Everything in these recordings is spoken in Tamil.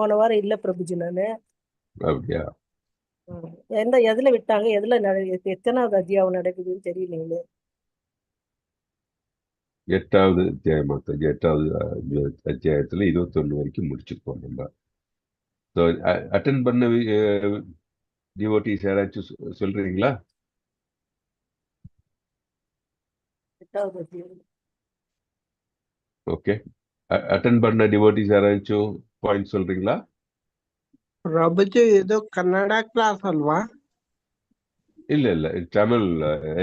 போன வாரம் இல்ல பிரபுஜி நானு. அப்படியா? எதுல விட்டாங்க, எத்தனாவது அத்தியாயம் நடக்குதுன்னு தெரியலீங்களே. 8வது அத்தியாயம் மாதாஜி. 8வது அத்தியாயத்துல 21 வரைக்கும் முடிச்சிருக்கோம் நம்ம. அட்டன் பண்ண டிவோட்டிஸ் யாராச்சும் சொல்றீங்களா? 8வது அத்தியாயம். ஓகே, அட்டன் பண்ண டிவோட்டிஸ் யாராச்சும் பாயிண்ட் சொல்றீங்களா? ಪ್ರಭುಜಿ ಇದು ಕನ್ನಡ ಕ್ಲಾಸ್ ಅಲ್ವಾ? இல்ல தமிழ்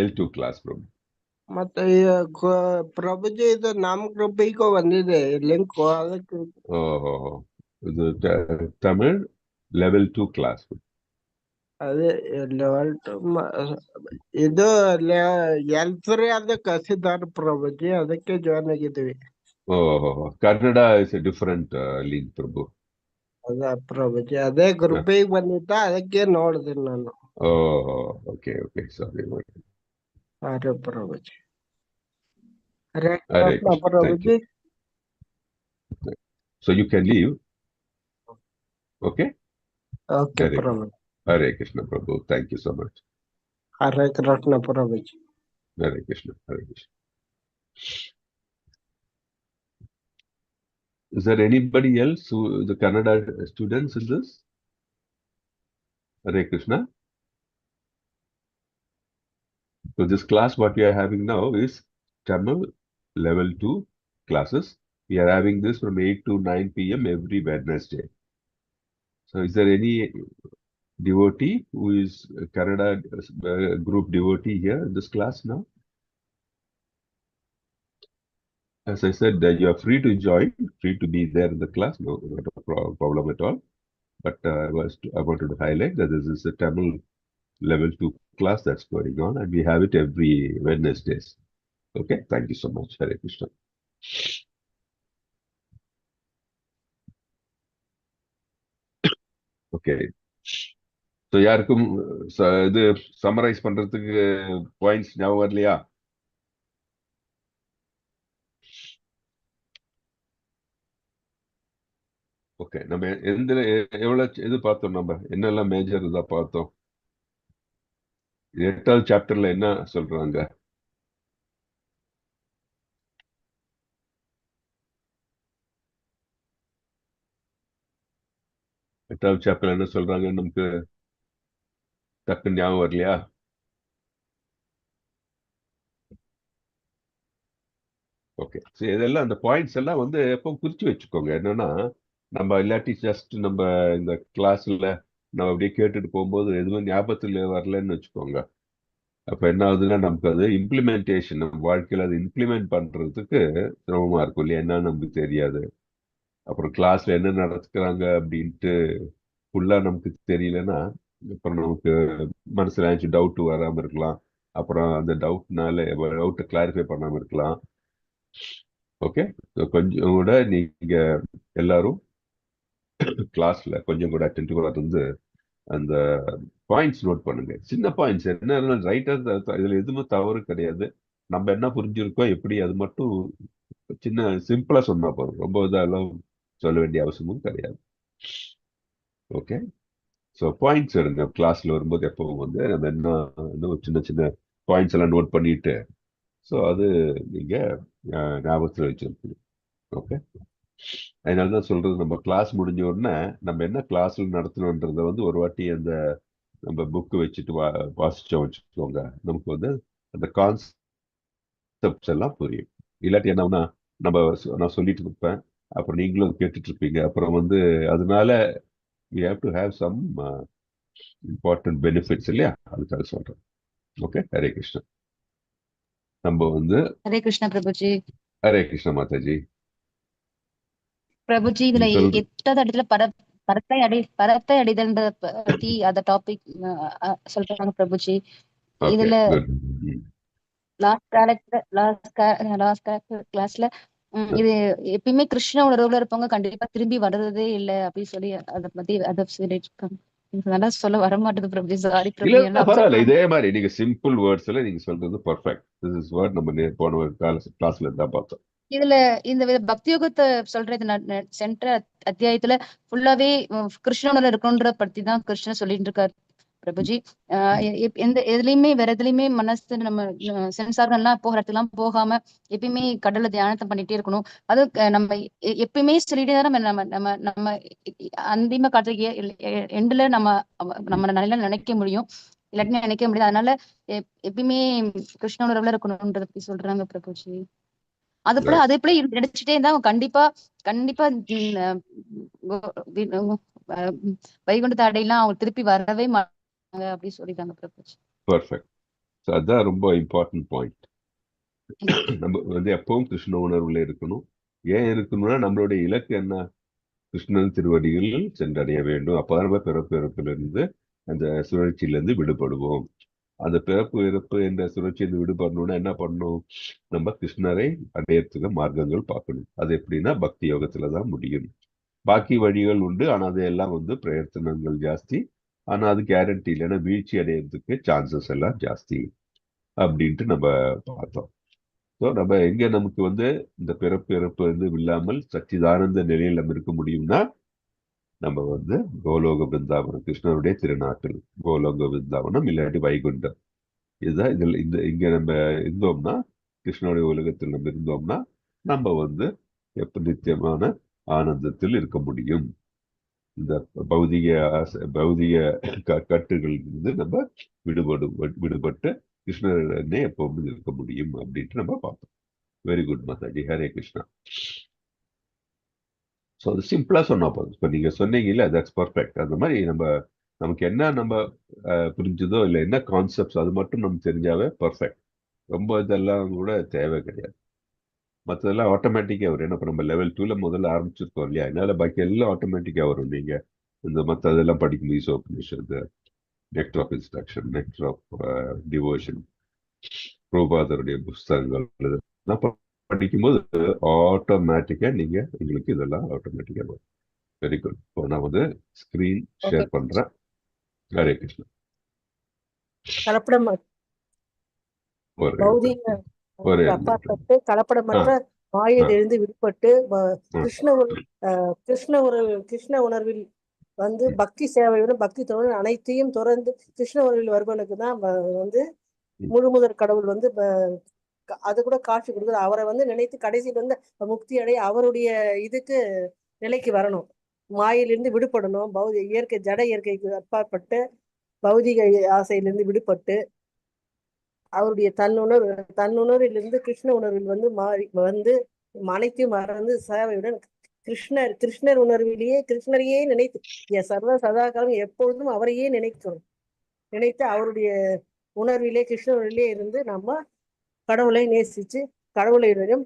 L2 கிளாஸ் ப்ரோ. ಮತ್ತೆ ಪ್ರಭುಜಿ ಇದು ನಮ್ ಗ್ರೂಪಿಗೂ ಬಂದಿದೆ ಲಿಂಕ್, ಅದಕ್ಕೆ. ஓஹோ, இது தமிழ் லெவல் 2 கிளாஸ். ಅದೇ ಲೆವೆಲ್ 2 ಇದು L3 ಅದಕ್ಕೆ ಕಸಿದ್ದಾರೆ ಪ್ರಭುಜಿ, ಅದಕ್ಕೆ ಜಾಯ್ನ್ ಆಗಿದ್ದೀವಿ. ಓಹೋ, Kannada is a different link Prabhu. ಅದೇ ಪ್ರಭುಜಿ, ಅದೇ ಗ್ರೂಪಿಗೆ ಬಂದಿದ್ದ, ಅದಕ್ಕೆ ನೋಡಿದೆ ನಾನು. ಓಹೋ, ಓಕೆ ಸಾರಿ. ಅರೆ Prabhuji, Hare Hare Krishna Krishna. Thank Prabhuji. you. So you can leave. Okay? Okay Hare Prabhuji. Hare Krishna Prabhu. Thank you so much. Hare Krishna Prabhuji. Hare Krishna. Hare Krishna. Is there anybody else who the Kannada students in this? Hare Krishna. So this class what we are having now is Tamil level 2 classes. We are having this from 8 to 9 p.m. every Wednesday. So is there any devotee who is a Kannada group devotee here in this class now? As I said, you are free to join, free to be there in the class, no not a problem at all. But I wanted to highlight that this is a Tamil level 2 class that's going on, and we have it every Wednesdays. Okay, thank you so much. Hare Krishna. Okay. So யாருக்கும் இது சம்மரைஸ் பண்றதுக்கு பாயிண்ட்ஸ் ஞாபகம் வரலையா? ஓகே, நம்ம எவ்வளவு இது பார்த்தோம், நம்ம என்னெல்லாம் மேஜர் இதா பார்த்தோம்? 8வது சாப்டர்ல என்ன சொல்றாங்க? எட்டாவது சாப்டர்ல என்ன சொல்றாங்க நமக்கு டக்கு ஞாபகம் வரலையா? ஓகே, சரி, இதெல்லாம் அந்த பாயிண்ட்ஸ் எல்லாம் வந்து எப்போ குறிச்சு வச்சுக்கோங்க. என்னன்னா நம்ம இல்லாட்டி ஜஸ்ட் நம்ம இந்த கிளாஸ்ல நம்ம அப்படியே கேட்டுட்டு போகும்போது எதுவுமே ஞாபகத்துல வரலன்னு வச்சுக்கோங்க. அப்ப என்ன ஆகுதுன்னா நமக்கு அது இம்ப்ளிமெண்டேஷன், நம்ம வாழ்க்கையில அது இம்ப்ளிமெண்ட் பண்றதுக்கு சிரமமா இருக்கும் இல்லையா? என்னன்னு நமக்கு தெரியாது. அப்புறம் கிளாஸ்ல என்ன நடத்துக்கிறாங்க அப்படின்ட்டு ஃபுல்லா நமக்கு தெரியலன்னா அப்புறம் நமக்கு மனசுல ஏதாச்சும் டவுட் வராம இருக்கலாம். அப்புறம் அந்த டவுட்டை கிளாரிஃபை பண்ணாம இருக்கலாம். ஓகே, கொஞ்சம் கூட நீங்க எல்லாரும் கிளாஸ்ல கொஞ்சம் கூட அட்டென்டிவா இருந்து அந்த பாயிண்ட்ஸ் நோட் பண்ணுங்க. சின்ன பாயிண்ட்ஸ் என்ன, ரைட்டர் இதுல எதுவுமே தவறு கிடையாது. நம்ம என்ன புரிஞ்சிருக்கோம் எப்படி, அது மட்டும் சின்ன சிம்பிளா சொன்னா போதும். ரொம்ப இதெல்லாம் சொல்ல வேண்டிய அவசியமும் கிடையாது. ஓகே, ஸோ பாயிண்ட்ஸ் எடுங்க. கிளாஸ்ல வரும்போது எப்பவும் வந்து நம்ம என்ன சின்ன சின்ன பாயிண்ட்ஸ் எல்லாம் நோட் பண்ணிட்டு ஸோ அது நீங்க ஞாபகத்தில் வச்சிருக்கணும். ஓகே, அதனாலதான் சொல்றது, நம்ம கிளாஸ் முடிஞ்ச உடனே நம்ம என்ன கிளாஸ்ல நடத்தணுன்றத வந்து ஒரு வாட்டி அந்த நம்ம புக்கு வச்சுட்டு வாசிச்சோம் வச்சுக்கோங்க, நமக்கு வந்து அந்த கான்செப்ட்ஸ் எல்லாம் புரியும். இல்லாட்டி என்னன்னா நான் சொல்லிட்டு இருப்பேன், அப்புறம் நீங்களும் கேட்டுட்டு இருப்பீங்க. அப்புறம் வந்து அதனால we have to have some important benefits இல்லையா? அதுக்காக சொல்றேன். ஓகே, ஹரே கிருஷ்ணா. நம்ம வந்து ஹரே கிருஷ்ணா பிரபுஜி. ஹரே கிருஷ்ணா மாதாஜி. பிரபுஜி, இதுல 8வது இடத்துல பரத்தை அடைதல்ன்ற பத்தி அந்த டாபிக் சொல்றாங்க பிரபுஜி. இதுல லாஸ்ட் கிளாஸ்ல இது எப்பயுமே கிருஷ்ண உணர்வுல இருப்பவங்க கண்டிப்பா திரும்பி வர்றதே இல்ல அப்படின்னு சொல்லி அதை பத்தி அதை சொல்லிருக்காங்க. நல்லா சொல்ல வர மாட்டேது பிரபுஜி, சாரி பிரபு. பரவாயில்ல, இதே மாதிரி நீங்க சிம்பிள் வேர்ட்ஸ்ல நீங்க சொல்றது பர்ஃபெக்ட். திஸ் இஸ் வேர்ட் நம்ம போன கிளாஸ்ல இருந்தா பார்த்தோம். இதுல இந்த பக்தி யோகத்தை சொல்ற இந்த சென்ற அத்தியாயத்துல ஃபுல்லாவே கிருஷ்ணனோட இருக்கணுன்ற பத்தி தான் கிருஷ்ணன் சொல்லிட்டு இருக்காரு பிரபுஜி. எந்த எதுலயுமே வேற எதுலயுமே மனசு நம்ம சென்சார்கள்லாம் போகிற இடத்துலாம் போகாம எப்பயுமே கடவுள தியானத்தை பண்ணிட்டே இருக்கணும். அது நம்ம எப்பயுமே சொல்லிட்டே தான் நம்ம நம்ம நம்ம அந்திம காலத்துக்கு எண்டுல நம்ம நல்லா நினைக்க முடியும், இல்லாட்டி நினைக்க முடியாது. அதனால எப்பயுமே கிருஷ்ண உணர்வுல இருக்கணும்ன்றத பத்தி சொல்றாங்க பிரபுஜி. அது போல அதே போல நடிச்சுட்டே இருந்தா கண்டிப்பா கண்டிப்பா வைகுண்டத்தை அடையலாம், அவங்க திருப்பி வரவே மாட்டாங்க அப்படி சொல்லிட்டாங்க பிரபுஜி. பர்ஃபெக்ட். அதுதான் ரொம்ப இம்பார்ட்டன்ட் பாயிண்ட். நம்ம வந்து எப்பவும் கிருஷ்ண உணர்வுல இருக்கணும். ஏன் இருக்கணும்னா நம்மளுடைய இலக்கு என்ன? கிருஷ்ணன் திருவடிகளில் சென்றடைய வேண்டும். அப்பதான் நம்ம பிறப்பிலிருந்து அந்த சுழற்சியிலிருந்து விடுபடுவோம். அந்த பிறப்பு இறப்பு என்ற சுழற்சியிலிருந்து விடுபடணும்னா என்ன பண்ணணும்? நம்ம கிருஷ்ணரை அடையறதுக்கு மார்க்கங்கள் பார்க்கணும். அது எப்படின்னா பக்தி யோகத்துல தான் முடியும். பாக்கி வழிகள் உண்டு, ஆனா அதையெல்லாம் வந்து பிரயத்தனங்கள் ஜாஸ்தி. ஆனா அது கேரண்டி இல்லைன்னா வீழ்ச்சி அடையிறதுக்கு சான்சஸ் எல்லாம் ஜாஸ்தி அப்படின்ட்டு நம்ம பார்த்தோம். ஸோ நம்ம எங்க நமக்கு வந்து இந்த பிறப்பு இறப்பு வந்து இல்லாமல் சச்சிதானந்த நிலையில் நம்ம இருக்க முடியும்னா நம்ம வந்து கோலோக பிருந்தாவனம், கிருஷ்ணருடைய திருநாட்டில் கோலோக பிருந்தாவனம் இல்லாட்டி வைகுண்டம், இதுதான் இதில் இங்க நம்ம இருந்தோம்னா, கிருஷ்ணனுடைய உலகத்தில் நம்ம இருந்தோம்னா நம்ம வந்து எப்ப நித்தியமான ஆனந்தத்தில் இருக்க முடியும். இந்த பௌதிக கட்டுகள் இருந்து நம்ம விடுபட்டு கிருஷ்ணரே எப்பவுமே இருக்க முடியும் அப்படின்ட்டு நம்ம பார்த்தோம். Very good Mataji. Hare Krishna. So அது சிம்பிளா சொன்னா போதும். இப்போ நீங்க சொன்னீங்கல்ல, தட்ஸ் பர்ஃபெக்ட். அந்த மாதிரி நமக்கு என்ன நம்ம புரிஞ்சுதோ இல்லை என்ன கான்செப்ட்ஸ் அது மட்டும் நம்ம தெரிஞ்சாவே பர்ஃபெக்ட். ரொம்ப இதெல்லாம் கூட தேவை கிடையாது. மற்றதெல்லாம் ஆட்டோமேட்டிக்காக வரும். ஏன்னா இப்போ நம்ம லெவல் 2ல முதல்ல ஆரம்பிச்சிருக்கோம் இல்லையா, அதனால பாக்கி எல்லாம் ஆட்டோமேட்டிக்காக வரும். நீங்க இந்த மற்ற அதெல்லாம் படிக்கும் Isopanishad, nectar of instruction, nectar of devotion, பிரபுபாதருடைய புஸ்தகங்கள் இதெல்லாம் படிக்கும்போது ஆட்டோமேட்டிக்கா உங்களுக்கு இதெல்லாம் ஆட்டோமேட்டிக்கா வரும். Very good. இப்போ நான் வந்து ஸ்கிரீன் ஷேர் பண்றேன். ஹரே கிருஷ்ணா. கலப்படம் பௌதிக அப்பாற்பட்டு கலப்படமற்ற மாயையிலிருந்து விடுபட்டு கிருஷ்ண உணர்வில் வந்து பக்தி சேவையுடன் பக்தி தொடர் அனைத்தையும் தொடர்ந்து கிருஷ்ண உணர்வில் வருவனுக்கு தான் வந்து முழுமுதற் கடவுள் வந்து அது கூட காட்சி கொடுக்குது. அவரை வந்து நினைத்து கடைசியில் வந்து முக்தி அடைய அவருடைய இதுக்கு நிலைக்கு வரணும், மாயிலிருந்து விடுபடணும், இயற்கை ஜட இயற்கைக்கு அப்பாற்பட்டு பௌதிக ஆசையிலிருந்து விடுபட்டு அவருடைய தன்னுணர்விலிருந்து கிருஷ்ண உணர்வில் வந்து வந்து அனைத்தையும் மறந்து சேவையுடன் கிருஷ்ணர் உணர்விலேயே கிருஷ்ணரையே நினைத்து சர்வ சதாகாலம் எப்பொழுதும் அவரையே நினைத்து அவருடைய உணர்விலே கிருஷ்ண உணர்விலே இருந்து நம்ம கடவுளை நேசிச்சு கடவுளையும்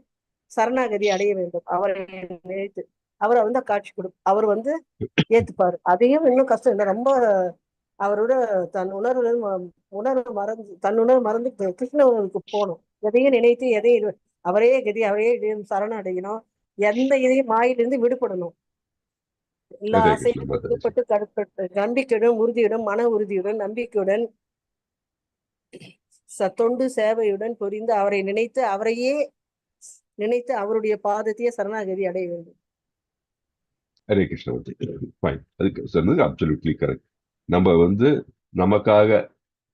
சரணாகதி அடைய வேண்டும். அவரை நினைத்து அவரை வந்து காட்சி அவர் வந்து ஏத்துப்பாரு. அதையும் இன்னும் கஷ்டம் இல்லை, ரொம்ப அவரோட தன் உணர்வு மறந்து கிருஷ்ண உணர்வுக்கு போகணும். எதையும் நினைத்து எதையும் அவரே கதி அவரே சரணடையணும். எந்த இதையும் மாயிலிருந்து விடுபடணும். எல்லா ஆசையும் விடுபட்டு நம்பிக்கையுடன் உறுதியுடன் மன உறுதியுடன் நம்பிக்கையுடன் தொண்டு சேவையுடன் புரிந்து அவரை நினைத்து அவருடைய பாதத்தையே சரணாகதி அடைய வேண்டும். ஹரே கிருஷ்ணா. அதுக்கு சொன்னது அப்சல்யூட்லி கரெக்ட். நம்ம வந்து நமக்காக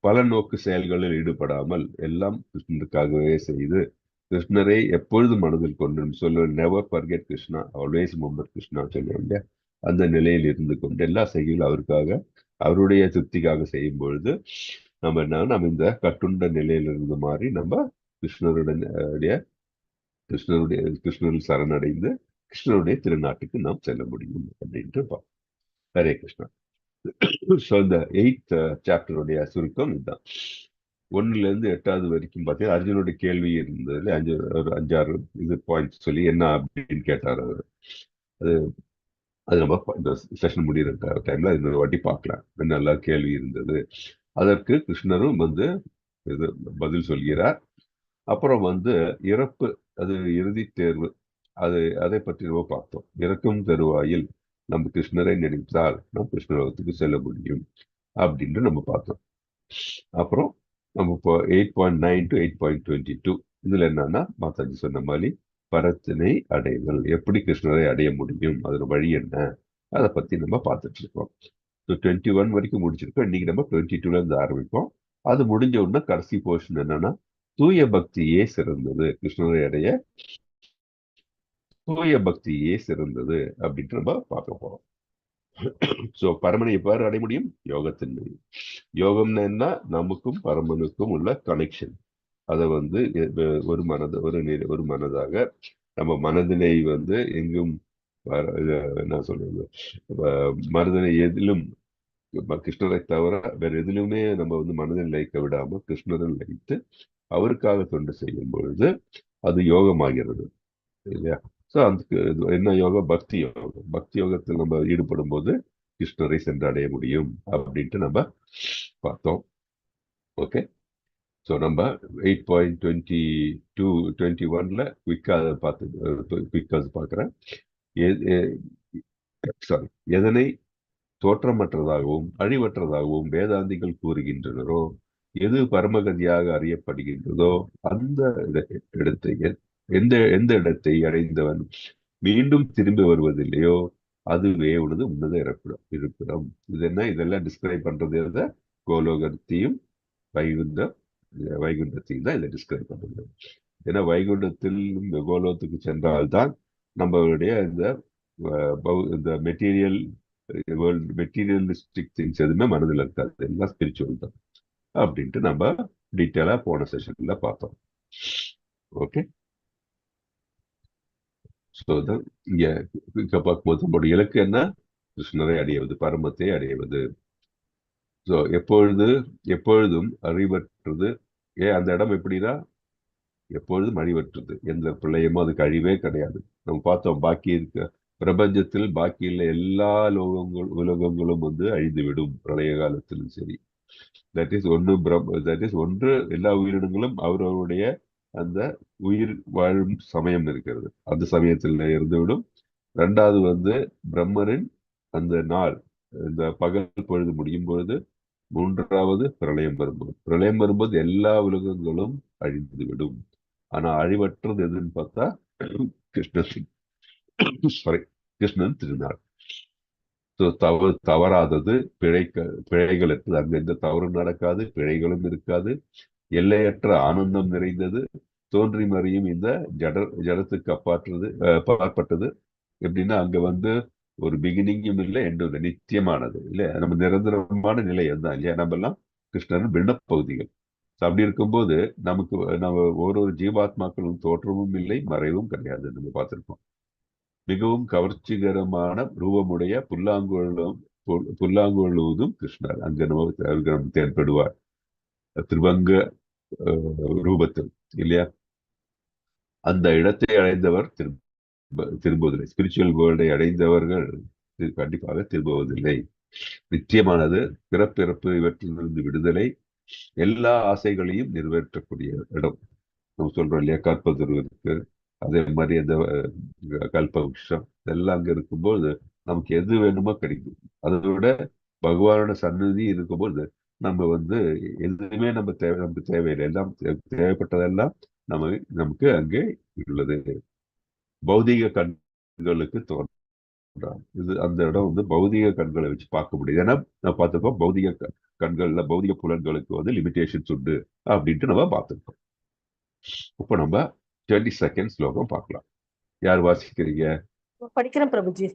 பல நோக்கு செயல்களில் ஈடுபடாமல் எல்லாம் கிருஷ்ணனுக்காகவே செய்து கிருஷ்ணரை எப்பொழுதும் மனதில் கொண்டு சொல்லுவேன். Never forget Krishna, always remember Krishna சொல்லுவோம் இல்லையா, அந்த நிலையில் இருந்து கொண்டு எல்லா செயலும் அவருக்காக அவருடைய திருப்திக்காக செய்யும் பொழுது நம்ம இந்த கட்டுண்ட நிலையிலிருந்து மாறி நம்ம கிருஷ்ணரில் சரணடைந்து கிருஷ்ணருடைய திருநாட்டுக்கு நாம் செல்ல முடியும் அப்படின்ட்டு பார்ப்போம். ஹரே கிருஷ்ணா. ஸோ இந்த 8th சாப்டருடைய சுருக்கம் இதுதான். 1லேருந்து 8வது வரைக்கும் பார்த்தீங்கன்னா அர்ஜுனுடைய கேள்வி இருந்ததுல 5-6 இது பாயிண்ட்ஸ் சொல்லி என்ன அப்படின்னு கேட்டார் அவர். அது நம்ம இந்த செஷன் முடிகிற டைம்ல இன்னொரு வாட்டி பார்க்கலாம். நல்லா கேள்வி இருந்தது. அதற்கு கிருஷ்ணரும் வந்து இது பதில் சொல்கிறார். அப்புறம் வந்து இறப்பு, அது இறுதி தேர்வு, அதை பற்றி நம்ம பார்த்தோம். இறக்கும் தருவாயில் நம்ம கிருஷ்ணரை நினைத்தால் நாம் கிருஷ்ணலோகத்துக்கு செல்ல முடியும் அப்படின்னு நம்ம பார்த்தோம். அப்புறம் நம்ம இப்போ 8.9 to 8.22 இதுல என்னன்னா மாதாஜி சொன்ன மாதிரி பரத்தினை அடைதல். எப்படி கிருஷ்ணரை அடைய முடியும், அதோட வழி என்ன, அதை பத்தி நம்ம பார்த்துட்டு இருக்கோம். 21 வரைக்கும் முடிச்சிருக்கோம். இன்னைக்கு நம்ம 22ல இருந்து ஆரம்பிப்போம். அது முடிஞ்ச உடனே கடைசி போர்ஷன் என்னன்னா, தூய பக்தியே சிறந்தது, கிருஷ்ணரை அடைய தூய பக்தியே சிறந்தது அப்படின்ட்டு நம்ம பார்க்க போறோம். சோ பரமனை எவ்வாறு அடைய முடியும்? யோகத்தின் மூலம். யோகம்னா என்ன? நமக்கும் பரமனுக்கும் உள்ள கனெக்ஷன். அதை ஒரு மனதாக நம்ம மனதினை எங்கும் என்ன சொல்றது, மனதினை எதிலும் கிருஷ்ணரை தவிர வேற எதிலுமே நம்ம மனதில் லயிக்க விடாம கிருஷ்ணரில் லயித்து அவருக்காக தொண்டு செய்யும் பொழுது அது யோகமாகிறது இல்லையா? சோ அதுக்கு என்ன யோகம்? பக்தி யோகம். பக்தி யோகத்தில் நம்ம ஈடுபடும் போது கிருஷ்ணரை சென்றடைய முடியும் அப்படின்ட்டு நம்ம பார்த்தோம். ஓகே, ஸோ நம்ம 8.21ல குயிக்காக பார்க்குறேன். சாரி, எதனை தோற்றமற்றதாகவும் அழிவற்றதாகவும் வேதாந்திகள் கூறுகின்றனரோ, எது பரமகதியாக அறியப்படுகின்றதோ அந்த இடத்தை எந்த இடத்தை அடைந்தவன் மீண்டும் திரும்பி வருவதில்லையோ அதுவே உனது உன்னத இருப்பிடம். இது என்ன? இதெல்லாம் டிஸ்கிரைப் பண்றது கோலோகத்தையும் வைகுண்டத்தையும் தான் இதை டிஸ்கிரைப் பண்றது. ஏன்னா வைகுண்டத்தில் இந்த கோலோகத்துக்கு சென்றால்தான் நம்மளுடைய இந்த மெட்டீரியலிஸ்டிக் திங்ஸ் எதுவுமே மனதில் இருக்காது, எல்லாம் ஸ்பிரிச்சுவல் தான் அப்படின்ட்டு நம்ம டீட்டெயிலா போன செஷன்ல பார்த்தோம். ஓகே, ஸோ இங்க பார்க்கும்போது நம்மளுடைய இலக்கு என்ன? கிருஷ்ணரை அடைவது, பரமத்தை அடைவது. ஸோ எப்பொழுதும் அறிவற்றது. அந்த இடம் எப்படின்னா எப்பொழுதும் அழிவற்றது, எந்த பிள்ளையுமோ அதுக்கு அழிவே கிடையாது. நம்ம பார்த்தோம், பாக்கி இருக்க பிரபஞ்சத்தில் பாக்கி உள்ள எல்லா உலகங்களும் அழிந்துவிடும் பிரளய காலத்திலும் சரி. தட் இஸ் ஒன்று எல்லா உயிரினங்களும் அவரவருடைய அந்த உயிர் வாழும் சமயம் இருக்கிறது, அந்த சமயத்தில் இருந்துவிடும். ரெண்டாவது பிரம்மரின் அந்த நாள், இந்த பகல் பொழுது முடியும் பொழுது. மூன்றாவது பிரளயம் வரும்போது எல்லா உலகங்களும் அழிந்துவிடும். ஆனா அழிவற்றது எதுன்னு பார்த்தா கிருஷ்ணன் திருநாள். தவறாதது, பிழைகள் இருக்குது, அங்க எந்த தவறும் நடக்காது, பிழைகளும் இருக்காது. எல்லையற்ற ஆனந்தம் நிறைந்தது, தோன்றி மறையும் இந்த ஜடத்துக்கு அப்பாற்பட்டது. எப்படின்னா அங்க ஒரு பிகினிங்கும் இல்லை, எண்டும் இல்லை, நித்தியமானது இல்லையா? நம்ம நிரந்தரமான நிலை அதுதான் இல்லையா? நம்ம எல்லாம் கிருஷ்ணன் பின்ன பகுதிகள். அப்படி இருக்கும்போது நம்ம ஒரு ஜீவாத்மாக்களும் தோற்றமும் இல்லை, மறைவும் கிடையாது. நம்ம பார்த்திருக்கோம். மிகவும் கவர்ச்சிகரமான ரூபமுடைய புல்லாங்குழலுவதும் கிருஷ்ணர். அங்க நம்ம தென்படுவார் திருவங்க ரூபத்தில் இல்லையா? அந்த இடத்தை அடைந்தவர் திரும்புவதில்லை. ஸ்பிரிச்சுவல் வேர்ல்டை அடைந்தவர்கள் கண்டிப்பாக திரும்புவதில்லை. நிச்சயமானது பிறப்பிறப்பு இவற்றிலிருந்து விடுதலை, எல்லா ஆசைகளையும் நிறைவேற்றக்கூடிய இடம். நம்ம சொல்றோம் இல்லையா, கற்பதுரு இருக்கு, அதே மாதிரி அந்த கல்பவృక్షம் இதெல்லாம் அங்க இருக்கும்போது நமக்கு எது வேணுமோ கிடைக்கும். அதை விட பகவானோட சன்னதி இருக்கும்போது நம்ம எதுவுமே நமக்கு தேவையில்லை, எல்லாம் தேவைப்பட்டதெல்லாம் நமக்கு அங்கே உள்ளது. பௌதிக கண்களுக்கு தோன்றான் இது, அந்த இடம் பௌதிக கண்களை வச்சு பார்க்க முடியுது. ஏன்னா நான் பார்த்திருக்கோம், பௌதிக கண்கள்ல பௌதிக புலன்களுக்கு லிமிடேஷன்ஸ் உண்டு அப்படின்ட்டு நம்ம பார்த்திருக்கோம். இப்போ நம்ம 22nd ஸ்லோகம் பார்க்கலாம். யார் வாசிக்கிறீங்க? படிக்கிறேன் பிரபுஜி.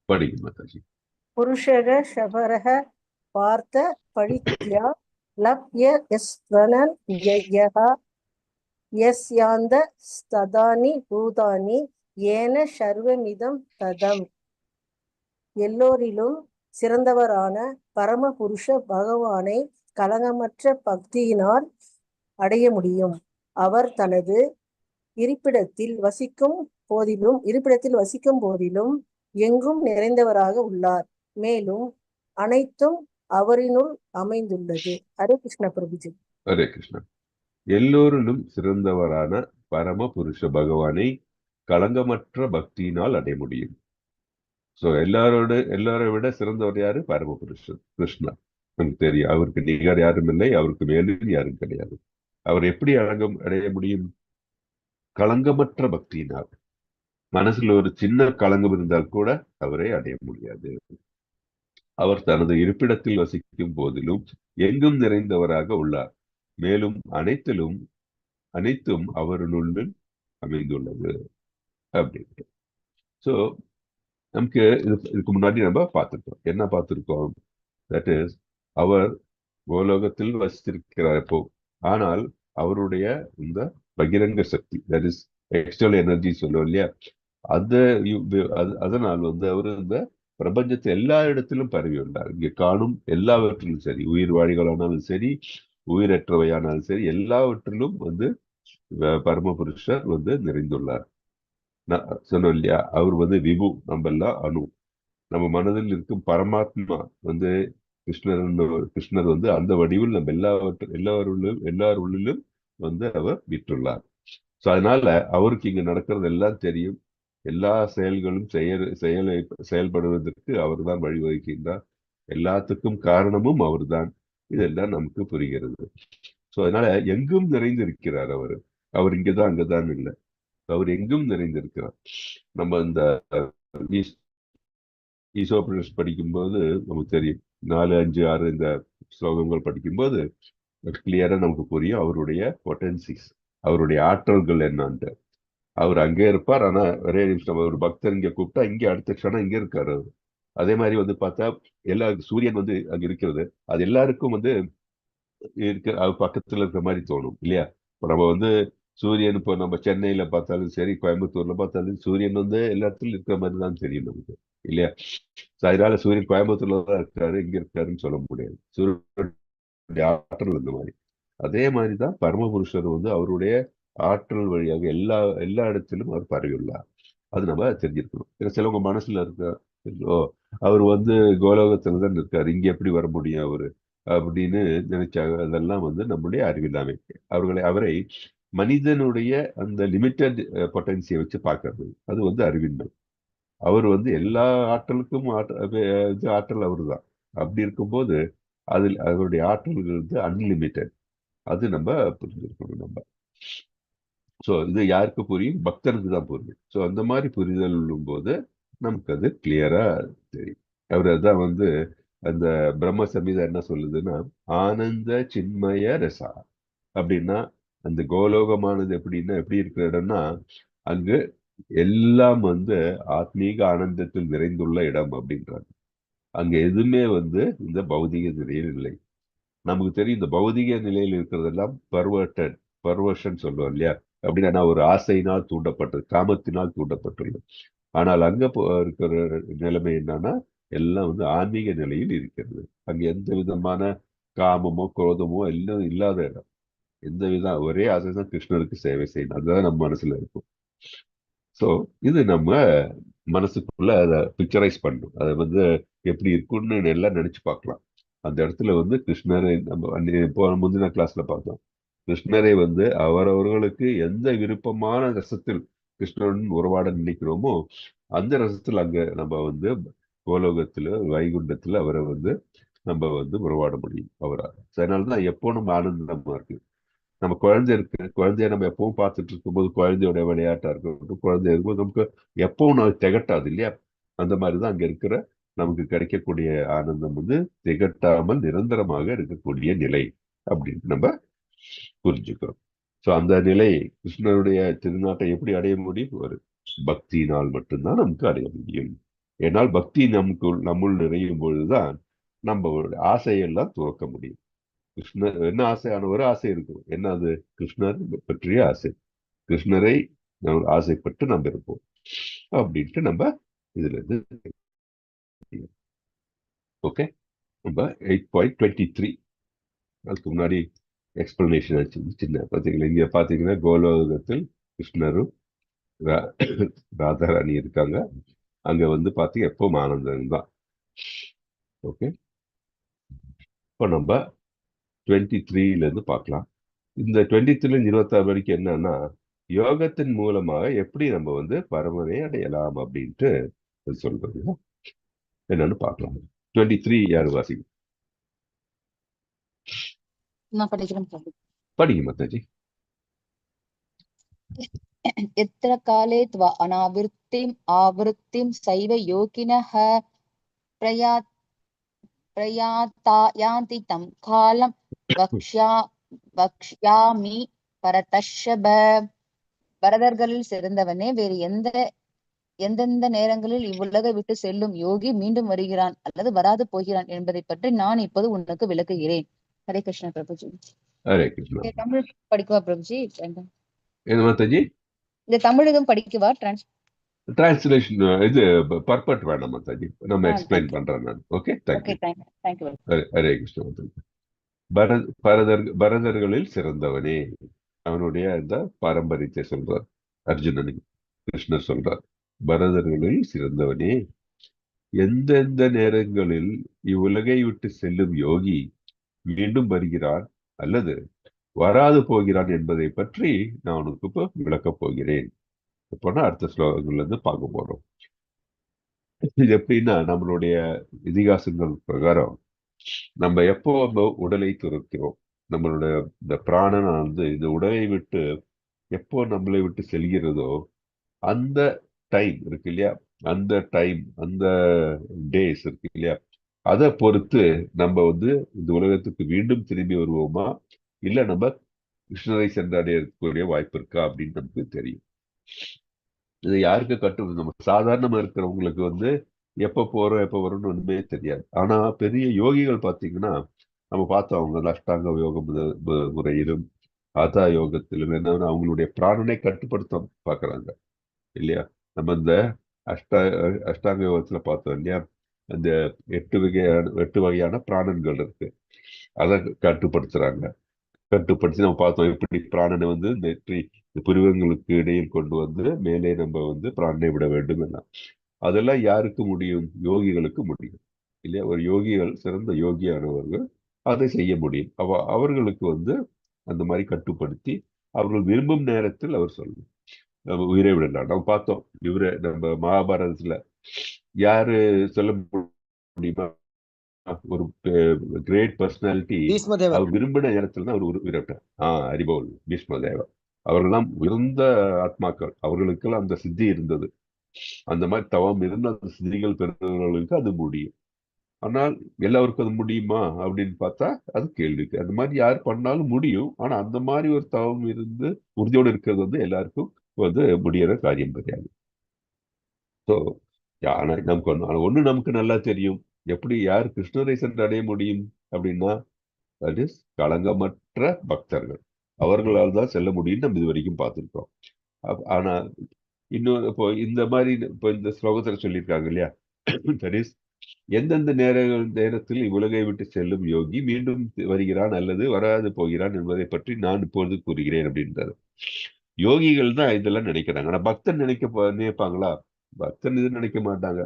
படிங்க மாதாஜி. புருஷக ஷபரக பார்த்த பழித்யா லப்ய யஸ்வனன் யயஹ யஸ்யாந்த ஸ்ததானி பூதானி ஏன சர்வமிதம் ததம். எல்லோரிலும் சிறந்தவரான பரமபுருஷ பகவானை கலங்கமற்ற பக்தியினால் அடைய முடியும். அவர் தனது இருப்பிடத்தில் வசிக்கும் போதிலும் எங்கும் நிறைந்தவராக உள்ளார். மேலும் அனைத்தும் அவரினுள் அமைந்துள்ளது. ஹரே கிருஷ்ண பிரபுஜி. ஹரே கிருஷ்ணா. எல்லோரிலும் சிறந்தவரான பரமபுருஷ பகவானை களங்கமற்ற பக்தியினால் அடைய முடியும். சோ எல்லாரை விட சிறந்தவர் யாரு? பரமபுருஷன் கிருஷ்ணா. நமக்கு தெரியும், அவருக்கு நிகர் யாரும் இல்லை, அவருக்கு மேலும் யாரும் கிடையாது. அவர் எப்படி அடைய முடியும்? களங்கமற்ற பக்தியினால். மனசுல ஒரு சின்ன களங்கம் இருந்தால் கூட அவரை அடைய முடியாது. அவர் தனது இருப்பிடத்தில் வசிக்கும் போதிலும் எங்கும் நிறைந்தவராக உள்ளார். மேலும் அனைத்தும் அவருள் அமைந்துள்ளது அப்படின்ட்டு. ஸோ நமக்கு இதுக்கு முன்னாடி நம்ம பார்த்துருக்கோம். என்ன பார்த்துருக்கோம்? தட் இஸ், அவர் கோலோகத்தில் வசித்திருக்கிறார் எப்போ. ஆனால் அவருடைய இந்த பகிரங்க சக்தி, தட் இஸ் எக்ஸ்டர்னல் எனர்ஜி சொல்லுவோம் இல்லையா, அதனால் அவர் இந்த பிரபஞ்சத்தை எல்லா இடத்திலும் பரவி உள்ளார். இங்கே காணும் எல்லாவற்றிலும் சரி, உயிர் வாழிகளானாலும் சரி, உயிரற்றவையானாலும் சரி, எல்லாவற்றிலும் பரமபுருஷர் நிறைந்துள்ளார். சொன்னோம் இல்லையா, அவர் விபு, நம்ம எல்லாம் அணு. நம்ம மனதில் இருக்கும் பரமாத்மா கிருஷ்ணர் அந்த வடிவில் நம்ம எல்லாருள்ளிலும் அவர் விற்றுள்ளார். ஸோ அதனால அவருக்கு இங்க நடக்கிறது எல்லாம் தெரியும். எல்லா செயல்களும் செயல்படுவதற்கு அவர் தான் வழிவகுக்கின்றார். எல்லாத்துக்கும் காரணமும் அவர் தான். இதெல்லாம் நமக்கு புரிகிறது. ஸோ அதனால எங்கும் நிறைந்து இருக்கிறார் அவர் இங்கதான் அங்கதான் இல்லை, அவர் எங்கும் நிறைந்திருக்கிறார். நம்ம இந்த ஈசோபனிஷத் படிக்கும்போது நமக்கு தெரியும், 4, 5, 6 இந்த ஸ்லோகங்கள் படிக்கும்போது கிளியரா நமக்கு புரியும் அவருடைய பொட்டன்சிஸ், அவருடைய ஆற்றல்கள் என்னன்ட்டு. அவர் அங்கே இருப்பார். ஆனா ஒரே நிமிஷம் ஒரு பக்தர் இங்க கூப்பிட்டா இங்க அடுத்த க்ஷணம் இங்க இருக்காரு அவர். அதே மாதிரி பார்த்தா எல்லா சூரியன் அங்க இருக்கிறது, அது எல்லாருக்கும் அவர் பக்கத்துல இருக்கிற மாதிரி தோணும் இல்லையா. இப்போ நம்ம சூரியன் இப்போ நம்ம சென்னையில பார்த்தாலும் சரி, கோயம்புத்தூர்ல பார்த்தாலும் சூரியன் எல்லா இடத்துலயும் இருக்கிற மாதிரி தான் தெரியும் நமக்கு இல்லையா. அதனால சூரியன் கோயம்புத்தூர்ல தான் இருக்காரு, இங்க இருக்காருன்னு சொல்ல முடியாது. சூரியனுடைய ஆற்றல் இந்த மாதிரி. அதே மாதிரிதான் பரமபுருஷர் அவருடைய ஆற்றல் வழியாக எல்லா இடத்திலும் அவர் பரவியுள்ளார். அது நம்ம தெரிஞ்சிருக்கணும். சிலவங்க மனசுல இருக்க, அவர் கோலோகத்துல தான் இருக்காரு, இங்க எப்படி வர முடியும் அவரு அப்படின்னு நினைச்சாங்க. அதெல்லாம் நம்முடைய அறிவில்லாமை. அவரை மனிதனுடைய அந்த லிமிட்டட் பொட்டன்சியை வச்சு பார்க்கறது, அது அறிவின்மை. அவர் எல்லா ஆற்றலுக்கும் ஆற்றல் அவர் தான். அப்படி இருக்கும்போது அதில் அவருடைய ஆற்றல்கள் அன்லிமிட்டட். அது நம்ம புரிஞ்சிருக்கணும் நம்ம. ஸோ இது யாருக்கு புரியும்? பக்தருக்கு தான் புரியும். ஸோ அந்த மாதிரி புரிதல் போது நமக்கு அது கிளியரா தெரியும். அவர் அதான் அந்த பிரம்ம சம்ஹிதா என்ன சொல்லுதுன்னா, ஆனந்த சின்மய ரசா அப்படின்னா, அந்த கோலோகமானது எப்படி இருக்கிற இடம்னா, அங்கு எல்லாம் ஆத்மீக ஆனந்தத்தில் நிறைந்துள்ள இடம் அப்படின்றாங்க. அங்க எதுவுமே இந்த பௌதிக நிலையில் இல்லை. நமக்கு தெரியும் இந்த பௌதிக நிலையில் இருக்கிறதெல்லாம் பர்வர்ஷன் சொல்லுவோம் இல்லையா. அப்படின்னா ஒரு ஆசையினால் தூண்டப்பட்டது, காமத்தினால் தூண்டப்பட்டுள்ளது. ஆனால் அங்க இருக்கிற நிலைமை என்னன்னா, எல்லாம் ஆன்மீக நிலையில் இருக்கிறது. அங்க எந்த விதமான காமமோ குரோதமோ எல்லாம் இல்லாத இடம். எந்த விதம் ஒரே ஆசை தான், கிருஷ்ணருக்கு சேவை செய்யணும். அதுதான் நம்ம மனசுல இருக்கும். ஸோ இது நம்ம மனசுக்குள்ள அதை பிக்சரைஸ் பண்ணணும். அதை எப்படி இருக்குன்னு எல்லாம் நினைச்சு பார்க்கலாம். அந்த இடத்துல கிருஷ்ணரை நம்ம முந்தின கிளாஸ்ல பார்த்தோம். கிருஷ்ணரை அவரவர்களுக்கு எந்த விருப்பமான ரசத்தில் கிருஷ்ணருடன் உறவாட நினைக்கிறோமோ அந்த ரசத்தில் அங்க நம்ம கோலோகத்துல வைகுண்டத்துல அவரை நம்ம உறவாட முடியும் அவரால். அதனாலதான் எப்போ நம்ம ஆனந்தமா இருக்கு. நம்ம குழந்தைய நம்ம எப்பவும் பார்த்துட்டு இருக்கும்போது, குழந்தையோட விளையாட்டா இருக்கட்டும், குழந்தை இருக்கும்போது நமக்கு எப்பவும் நமக்கு திகட்டாது இல்லையா. அந்த மாதிரிதான் அங்க இருக்கிற நமக்கு கிடைக்கக்கூடிய ஆனந்தம் திகட்டாமல் நிரந்தரமாக இருக்கக்கூடிய நிலை அப்படின்னு நம்ம புரிஞ்சுக்கிறோம். ஸோ அந்த நிலை கிருஷ்ணருடைய திருநாட்டை எப்படி அடைய முடியும்? ஒரு பக்தியினால் மட்டும்தான் நமக்கு அடைய முடியும். ஏன்னால் பக்தி நம்முள் நிறையும் பொழுதுதான் நம்ம ஆசையெல்லாம் துறக்க முடியும். கிருஷ்ணர் என்ன ஆசையான ஒரு ஆசை இருக்கும், என்ன அது? கிருஷ்ணர் பற்றிய ஆசை. கிருஷ்ணரை நம்ம ஆசைப்பட்டு நம்ம இருப்போம் அப்படின்ட்டு நம்ம இதுல இருந்து ஓகே. நம்ம 8.23 அதுக்கு முன்னாடி எக்ஸ்பிளனேஷன் ஆச்சு சின்ன. பார்த்தீங்களா, இங்க பாத்தீங்கன்னா கோலோகத்தில் கிருஷ்ணரும் ராதாராணி இருக்காங்க. அங்க பாத்தீங்க எப்பவும் ஆனந்தம் தான். ஓகே, இப்போ நம்ம 23ல இருந்து பார்க்கலாம். இந்த 23 26 வரைக்கும் என்னன்னா, யோகத்தின் மூலமாக எப்படி நம்ம பரமனை அடையலாம் அப்படின்ட்டு சொல்றது என்னன்னு பார்க்கலாம். 23 யாரு வாசிங்க? நான் படிக்கிறேன். படிங்க மாதாஜி. எத்திர காலே त्वा अनावृत्तिम् आवृत्तिं सैव योगिनः प्रया प्रयातायान्ति तं कालं வக்ஷ்யாமி பரதர்ஷப. பரதர்களில் சிறந்தவனே, வேறு எந்தெந்த நேரங்களில் இவ்வுலகை விட்டு செல்லும் யோகி மீண்டும் வருகிறான் அல்லது வராது போகிறான் என்பதை பற்றி நான் இப்போது உனக்கு விளக்குகிறேன். ஹரே கிருஷ்ணா பிரபுஜி. ஹரே கிருஷ்ணா. தமிழ் படிக்கவா பிரபுஜி? என்ன மாதாஜி? இந்த தமிழ் இதுவும் படிக்கவா? டிரான்ஸ்லேஷன் இது பர்பட் வேணாம் மாதாஜி, நம்ம எக்ஸ்பிளைன் பண்றேன் நான். Okay, thank you. ஹரே கிருஷ்ணா மாதாஜி. பரதர்களில் சிறந்தவனே, அவனுடைய இந்த பாரம்பரியத்தை சொல்றார் அர்ஜுனனுக்கு. கிருஷ்ணர் சொல்றார், பரதர்களில் சிறந்தவனே, எந்தெந்த நேரங்களில் இவ்வுலகை விட்டு செல்லும் யோகி மீண்டும் வருகிறான் அல்லது வராது போகிறான் என்பதை பற்றி நான் உனக்கு இப்போ விளக்கப் போகிறேன். இப்போனா அடுத்த ஸ்லோகங்கள்ல இருந்து பார்க்க போறோம். இது எப்படின்னா, நம்மளுடைய இதிகாசங்கள் பிரகாரம் நம்ம எப்போ அந்த உடலை துறக்கிறோம், நம்மளுடைய இந்த பிராணன் இந்த உடலை விட்டு எப்போ நம்மளை விட்டு செல்கிறதோ அந்த டைம் இருக்கு இல்லையா, அந்த டைம், அந்த டேஸ் இருக்கு இல்லையா, அதை பொறுத்து நம்ம இந்த உலகத்துக்கு மீண்டும் திரும்பி வருவோமா இல்ல நம்ம கிருஷ்ணரை சென்றடையக்கூடிய வாய்ப்பு இருக்கா அப்படின்னு நமக்கு தெரியும். இது யாருக்கு நம்ம சாதாரணமா இருக்கிறவங்களுக்கு எப்ப போறோம் எப்ப வரும்னு ஒண்ணுமே தெரியாது. ஆனா பெரிய யோகிகள் பாத்தீங்கன்னா, நம்ம பார்த்தோம், அவங்க அஷ்டாங்க யோக முறையிலும் ஆதா யோகத்திலும் என்ன அவங்களுடைய பிராணனை கட்டுப்படுத்த பாக்குறாங்க இல்லையா. நம்ம இந்த அஷ்டாங்க யோகத்துல பார்த்தோம் இல்லையா, அந்த 8 வகையான பிராணன்கள் இருக்கு, அதை கட்டுப்படுத்துறாங்க. கட்டுப்படுத்தி நம்ம பார்த்தோம் எப்படி பிராணனை நெற்றி புருவங்களுக்கு இடையில் கொண்டு மேலே நம்ம பிராணனை விட வேண்டும் என்ன. அதெல்லாம் யாருக்கு முடியும்? யோகிகளுக்கு முடியும் இல்லையா. ஒரு யோகிகள், சிறந்த யோகியானவர்கள் அதை செய்ய முடியும். அவர்களுக்கு அந்த மாதிரி கட்டுப்படுத்தி அவர்கள் விரும்பும் நேரத்தில் அவர் சொல்லணும் நம்ம உயிரை விடலாம். நம்ம பார்த்தோம், நம்ம மகாபாரதத்துல யாரு சொல்ல முடியுமா, ஒரு கிரேட் பர்சனாலிட்டி அவர் விரும்பின நேரத்துல தான் அவர் உயிரிட்டார். ஹரிபோல் பீஷ்மதேவர். அவர்கள்லாம் உயர்ந்த ஆத்மாக்கள், அவர்களுக்கெல்லாம் அந்த சித்தி இருந்தது. அந்த மாதிரி தவம் இருந்த அந்த சித்திகள் பெறுறவர்களுக்கு அது முடியும். ஆனால் எல்லாருக்கும் அது முடியுமா அப்படின்னு பார்த்தா அது கேள்விக்கு. அந்த மாதிரி யார் பண்ணாலும் முடியும். ஆனா அந்த மாதிரி ஒரு தவம் இருந்து உறுதியோடு இருக்கிறது எல்லாருக்கும் முடியற காரியம் கிடையாது. ஸோ ஆனா நமக்கு நமக்கு நல்லா தெரியும், எப்படி யார் கிருஷ்ணரை சென்று அடைய முடியும் அப்படின்னா, அது களங்கமற்ற பக்தர்கள், அவர்களால் தான் செல்ல முடியும். நம்ம இது வரைக்கும் பார்த்துருக்கோம். ஆனா இன்னொரு இப்போ இந்த மாதிரி இப்போ இந்த ஸ்லோகத்துல சொல்லியிருக்காங்க இல்லையா, தட் இஸ் எந்தெந்த நேரத்தில் இவ்வுலகை விட்டு செல்லும் யோகி மீண்டும் வருகிறான் அல்லது வராது போகிறான் என்பதை பற்றி நான் இப்பொழுது கூறுகிறேன் அப்படின்றாரு. யோகிகள் தான் இதெல்லாம் நினைக்கிறாங்க. ஆனா பக்தன் நினைப்பாங்களா? பக்தன் இது நினைக்க மாட்டாங்க.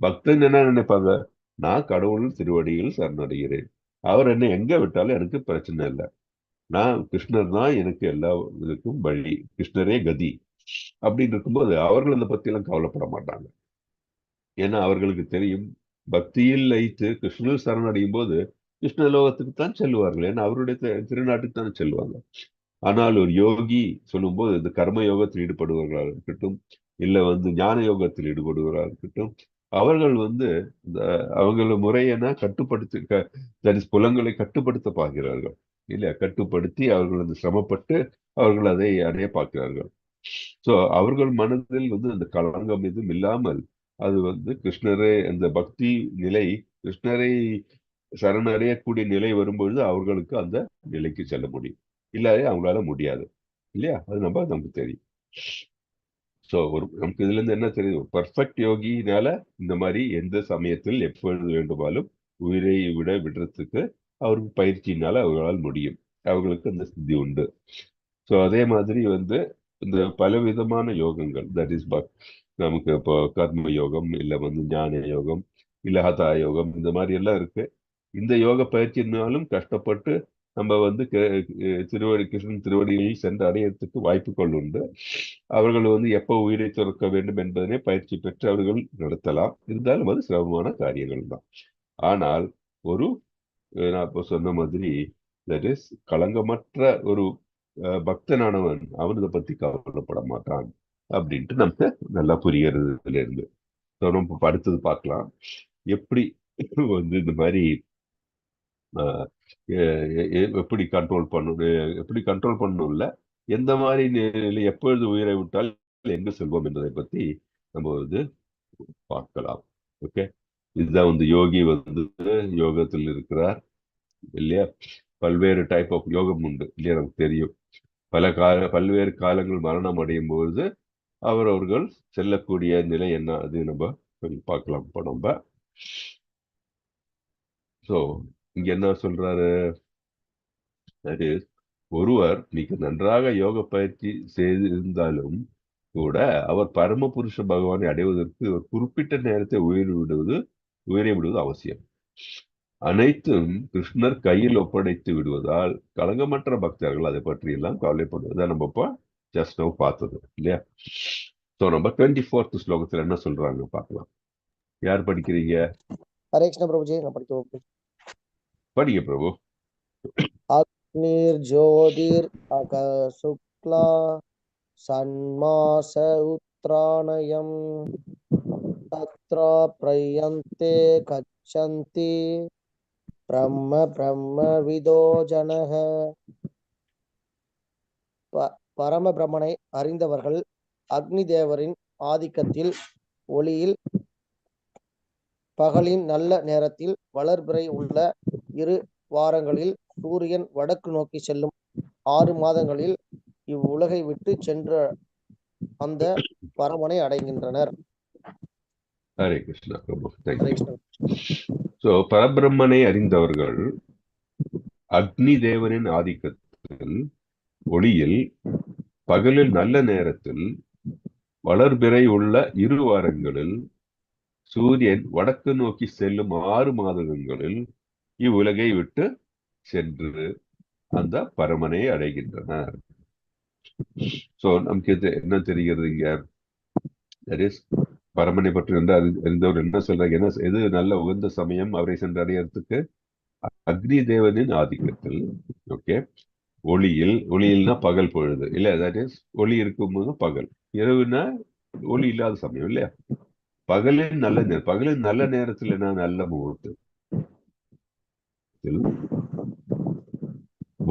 பக்தன் என்ன நினைப்பாங்க, நான் கடவுள் திருவடியில் சரணடைகிறேன், அவர் என்ன எங்க விட்டாலும் எனக்கு பிரச்சனை இல்லை, நான் கிருஷ்ணர் தான் எனக்கு எல்லா இதுக்கும் வழி, கிருஷ்ணரே கதி அப்படின்னு இருக்கும்போது அவர்கள் அதை பத்தி எல்லாம் கவலைப்பட மாட்டாங்க. ஏன்னா அவர்களுக்கு தெரியும், பக்தியில் வைத்து கிருஷ்ணர் சரணடையும் போது கிருஷ்ணலோகத்துக்கு தான் செல்வார்கள். ஏன்னா அவருடைய திருநாட்டுக்கு தானே செல்வாங்க. ஆனால் ஒரு யோகி சொல்லும்போது இந்த கர்ம யோகத்தில் ஈடுபடுபவர்களாக இருக்கட்டும், இல்ல ஞான யோகத்தில் ஈடுபடுவர்களாக இருக்கட்டும், அவர்கள் இந்த அவங்கள முறையென கட்டுப்படுத்தி புலங்களை கட்டுப்படுத்த பார்க்கிறார்கள் இல்லையா. கட்டுப்படுத்தி அவர்கள் சிரமப்பட்டு அவர்கள் அதை அடைய பார்க்கிறார்கள். சோ அவர்கள் மனதில் அந்த களங்கம் எதுவும் இல்லாமல் அது கிருஷ்ணரே அந்த பக்தி நிலை, கிருஷ்ணரை சரணடையக்கூடிய நிலை வரும்பொழுது அவர்களுக்கு அந்த நிலைக்கு செல்ல முடியும். இல்லாதே அவங்களால முடியாது இல்லையா. அது நமக்கு தெரியும். ஸோ நமக்கு இதுல இருந்து என்ன தெரியும், பர்ஃபெக்ட் யோகினால இந்த மாதிரி எந்த சமயத்தில் எப்பொழுது வேண்டுமானாலும் உயிரை விடுறதுக்கு அவருக்கு பயிற்சியினால அவர்களால் முடியும். அவர்களுக்கு அந்த சித்தி உண்டு. ஸோ அதே மாதிரி இந்த பலவிதமான யோகங்கள், தட் இஸ் நமக்கு இப்போ கர்ம யோகம், இல்ல ஞான யோகம், இல்ல ஹதா யோகம், இந்த மாதிரி எல்லாம் இருக்கு. இந்த யோக பயிற்சினாலும் கஷ்டப்பட்டு நம்ம கிருஷ்ணன் திருவடியில் சென்று அடையறதுக்கு வாய்ப்புகள் உண்டு. அவர்கள் எப்போ உயிரை துறக்க வேண்டும் என்பதனை பயிற்சி பெற்று அவர்கள் நடத்தலாம். இருந்தாலும் அது சிரமமான காரியங்கள் தான். ஆனால் நான் இப்போ சொன்ன மாதிரி தட் இஸ் களங்கமற்ற ஒரு பக்தனானவன் அவன் இதை பத்தி கவலைப்பட மாட்டான் அப்படின்ட்டு நமக்கு நல்லா புரிகிறது இதுல இருந்து. நம்ம அடுத்தது பார்க்கலாம் எப்படி வந்து இந்த மாதிரி எப்படி கண்ட்ரோல் பண்ணணும், எப்படி கண்ட்ரோல் பண்ணணும்ல, எந்த மாதிரி நிலையில எப்பொழுது உயிரை விட்டால் எங்கு செல்வோம் என்பதை பத்தி நம்ம வந்து பார்க்கலாம். ஓகே, இதுதான் வந்து யோகி வந்து யோகத்தில் இருக்கிறார் இல்லையா. பல்வேறு டைப் ஆஃப் யோகம் உண்டு இல்லையா, நமக்கு தெரியும். பல்வேறு காலங்கள் மரணம் அடையும் பொழுது அவர்கள் செல்லக்கூடிய நிலை என்ன, அது நம்ம கொஞ்சம் பார்க்கலாம் இப்போ நம்ம. ஸோ இங்க என்ன சொல்றாரு, அது ஒருவர் மிக நன்றாக யோக பயிற்சி செய்திருந்தாலும் கூட அவர் பரமபுருஷ பகவானை அடைவதற்கு ஒரு குறிப்பிட்ட நேரத்தை உயிரை விடுவது அவசியம். அனைத்தும் கிருஷ்ணர் கையில் ஒப்படைத்து விடுவதால் களங்கமற்ற பக்தர்கள் அதை பற்றி எல்லாம் கவலைப்படுவதை நம்ம இப்போ ஜஸ்ட் நவ் பார்த்தது இல்லையா. ஸோ நம்ம 24th ஸ்லோகத்துல என்ன சொல்றாங்க பார்க்கலாம். யார் படிக்கிறீங்க? ஹரே கிருஷ்ண பிரபுஜி, நான் படிக்க படிங்க பிரபு. அக்னிர் ஜோதிர் அக சுக்லா சன்மாச உத்ராணயம் தத்ரா பிரயந்தே கச்சந்தி பிரம்ம பிரம்ம விதோ ஜனஹ. பரம பிரம்மனை அறிந்தவர்கள் அக்னி தேவரின் ஆதிக்கத்தில் ஒளியில் பகலின் நல்ல நேரத்தில் வளர்பிறை உள்ள 2 வாரங்களில் சூரியன் வடக்கு நோக்கி செல்லும் 6 மாதங்களில் இவ்வுலகை விட்டு சென்ற அந்த பரமனை அடைகின்றனர். ஹரே கிருஷ்ணா பிரபு, தேங்க்யூ. ஸோ பரபிரம்மனை அறிந்தவர்கள் அக்னி தேவனின் ஆதிக்கத்தில் ஒளியில் பகலில் நல்ல நேரத்தில் வளர்பிறை உள்ள 2 வாரங்களில் சூரியன் வடக்கு நோக்கி செல்லும் 6 மாதங்களில் இவ்வுலகை விட்டு சென்று அந்த பரமனை அடைகின்றனர். சோ நமக்கு என்ன தெரிகிறது இங்க, பரமனை பற்றி அறிந்தவர் என்ன சொல்றாங்க, என்ன எது நல்ல உகந்த சமயம் அவரை சென்று அடையறதுக்கு? அக்னி தேவனின் ஆதிக்கத்தில், ஓகே, ஒளியில்னா பகல் பொழுது இல்ல, தட் இஸ் ஒளி இருக்கும்போது பகல், இரவுனா ஒளி இல்லாத சமயம் இல்லையா. பகலின் நல்ல நேரத்தில் என்ன, நல்ல முகூர்த்தத்தில்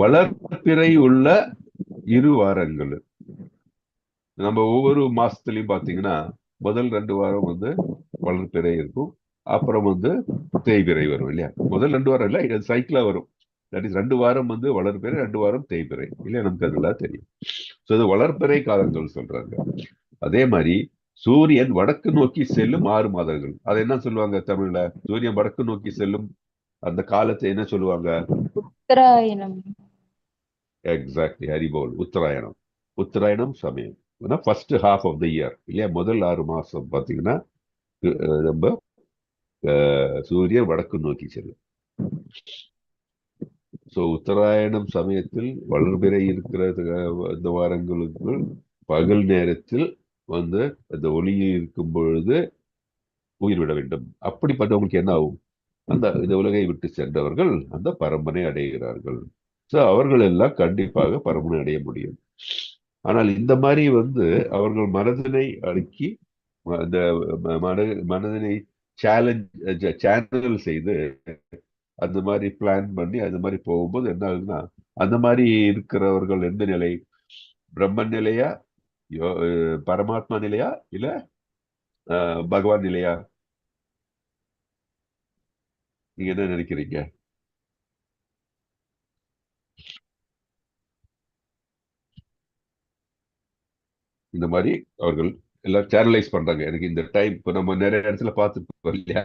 வளர்ப்பிறை உள்ள 2 வாரங்கள். நம்ம ஒவ்வொரு மாசத்துலயும் பாத்தீங்கன்னா முதல் 2 வாரம் வந்து வளர்ப்பிறை இருக்கும், அப்புறம் வந்து தேய்பிறை வரும் இல்லையா. முதல் 2 வாரம் இல்ல, இது சைக்கிளா வரும். தட் இஸ் 2 வாரம் வந்து வளர்ப்பிறை, 2 வாரம் தேய்பிறை இல்லையா, நமக்கு அதெல்லாம் தெரியும். ஸோ இது வளர்ப்பிறை காலங்கள் சொல்றாங்க. அதே மாதிரி சூரியன் வடக்கு நோக்கி செல்லும் 6 மாதங்கள், அதை என்ன சொல்லுவாங்க தமிழ்ல? சூரியன் வடக்கு நோக்கி செல்லும் அந்த காலத்தை என்ன சொல்லுவாங்க? உத்தராயணம். எக்ஸாக்ட்லி, ஹரிபோல், உத்தராயணம். உத்தராயணம் சமயம் first half of the year இல்லையா. முதல் 6 மாசம் பார்த்தீங்கன்னா நம்ம சூரியன் வடக்கு நோக்கி செல்லும். ஸோ உத்தராயணம் சமயத்தில் வளர்பிறை இருக்கிற இந்த வாரங்களுக்கு பகல் நேரத்தில் வந்து அந்த ஒளியில் இருக்கும் பொழுது உயிர் விட வேண்டும். அப்படிப்பட்டவங்களுக்கு என்ன ஆகும்? இந்த உலகை விட்டு சென்றவர்கள் அந்த பரம்பனை அடைகிறார்கள். ஸோ அவர்கள் எல்லாம் கண்டிப்பாக பரம்பனை அடைய முடியும். ஆனால் இந்த மாதிரி வந்து அவர்கள் மனதினை அடுக்கி அந்த மனதினை சேனல் செய்து அந்த மாதிரி பிளான் பண்ணி அந்த மாதிரி போகும்போது என்ன ஆகுதுன்னா, அந்த மாதிரி இருக்கிறவர்கள் எந்த நிலை? பிரம்மன் நிலையா, பரமாத்மா நிலையா, இல்ல பகவான் நிலையா? நீங்க என்ன நினைக்கிறீங்க? இந்த மாதிரி அவர்கள் எல்லாம் சேனலைஸ் பண்றாங்க. எனக்கு இந்த டைம், இப்போ நம்ம நிறைய இடத்துல பார்த்துருப்போம் இல்லையா,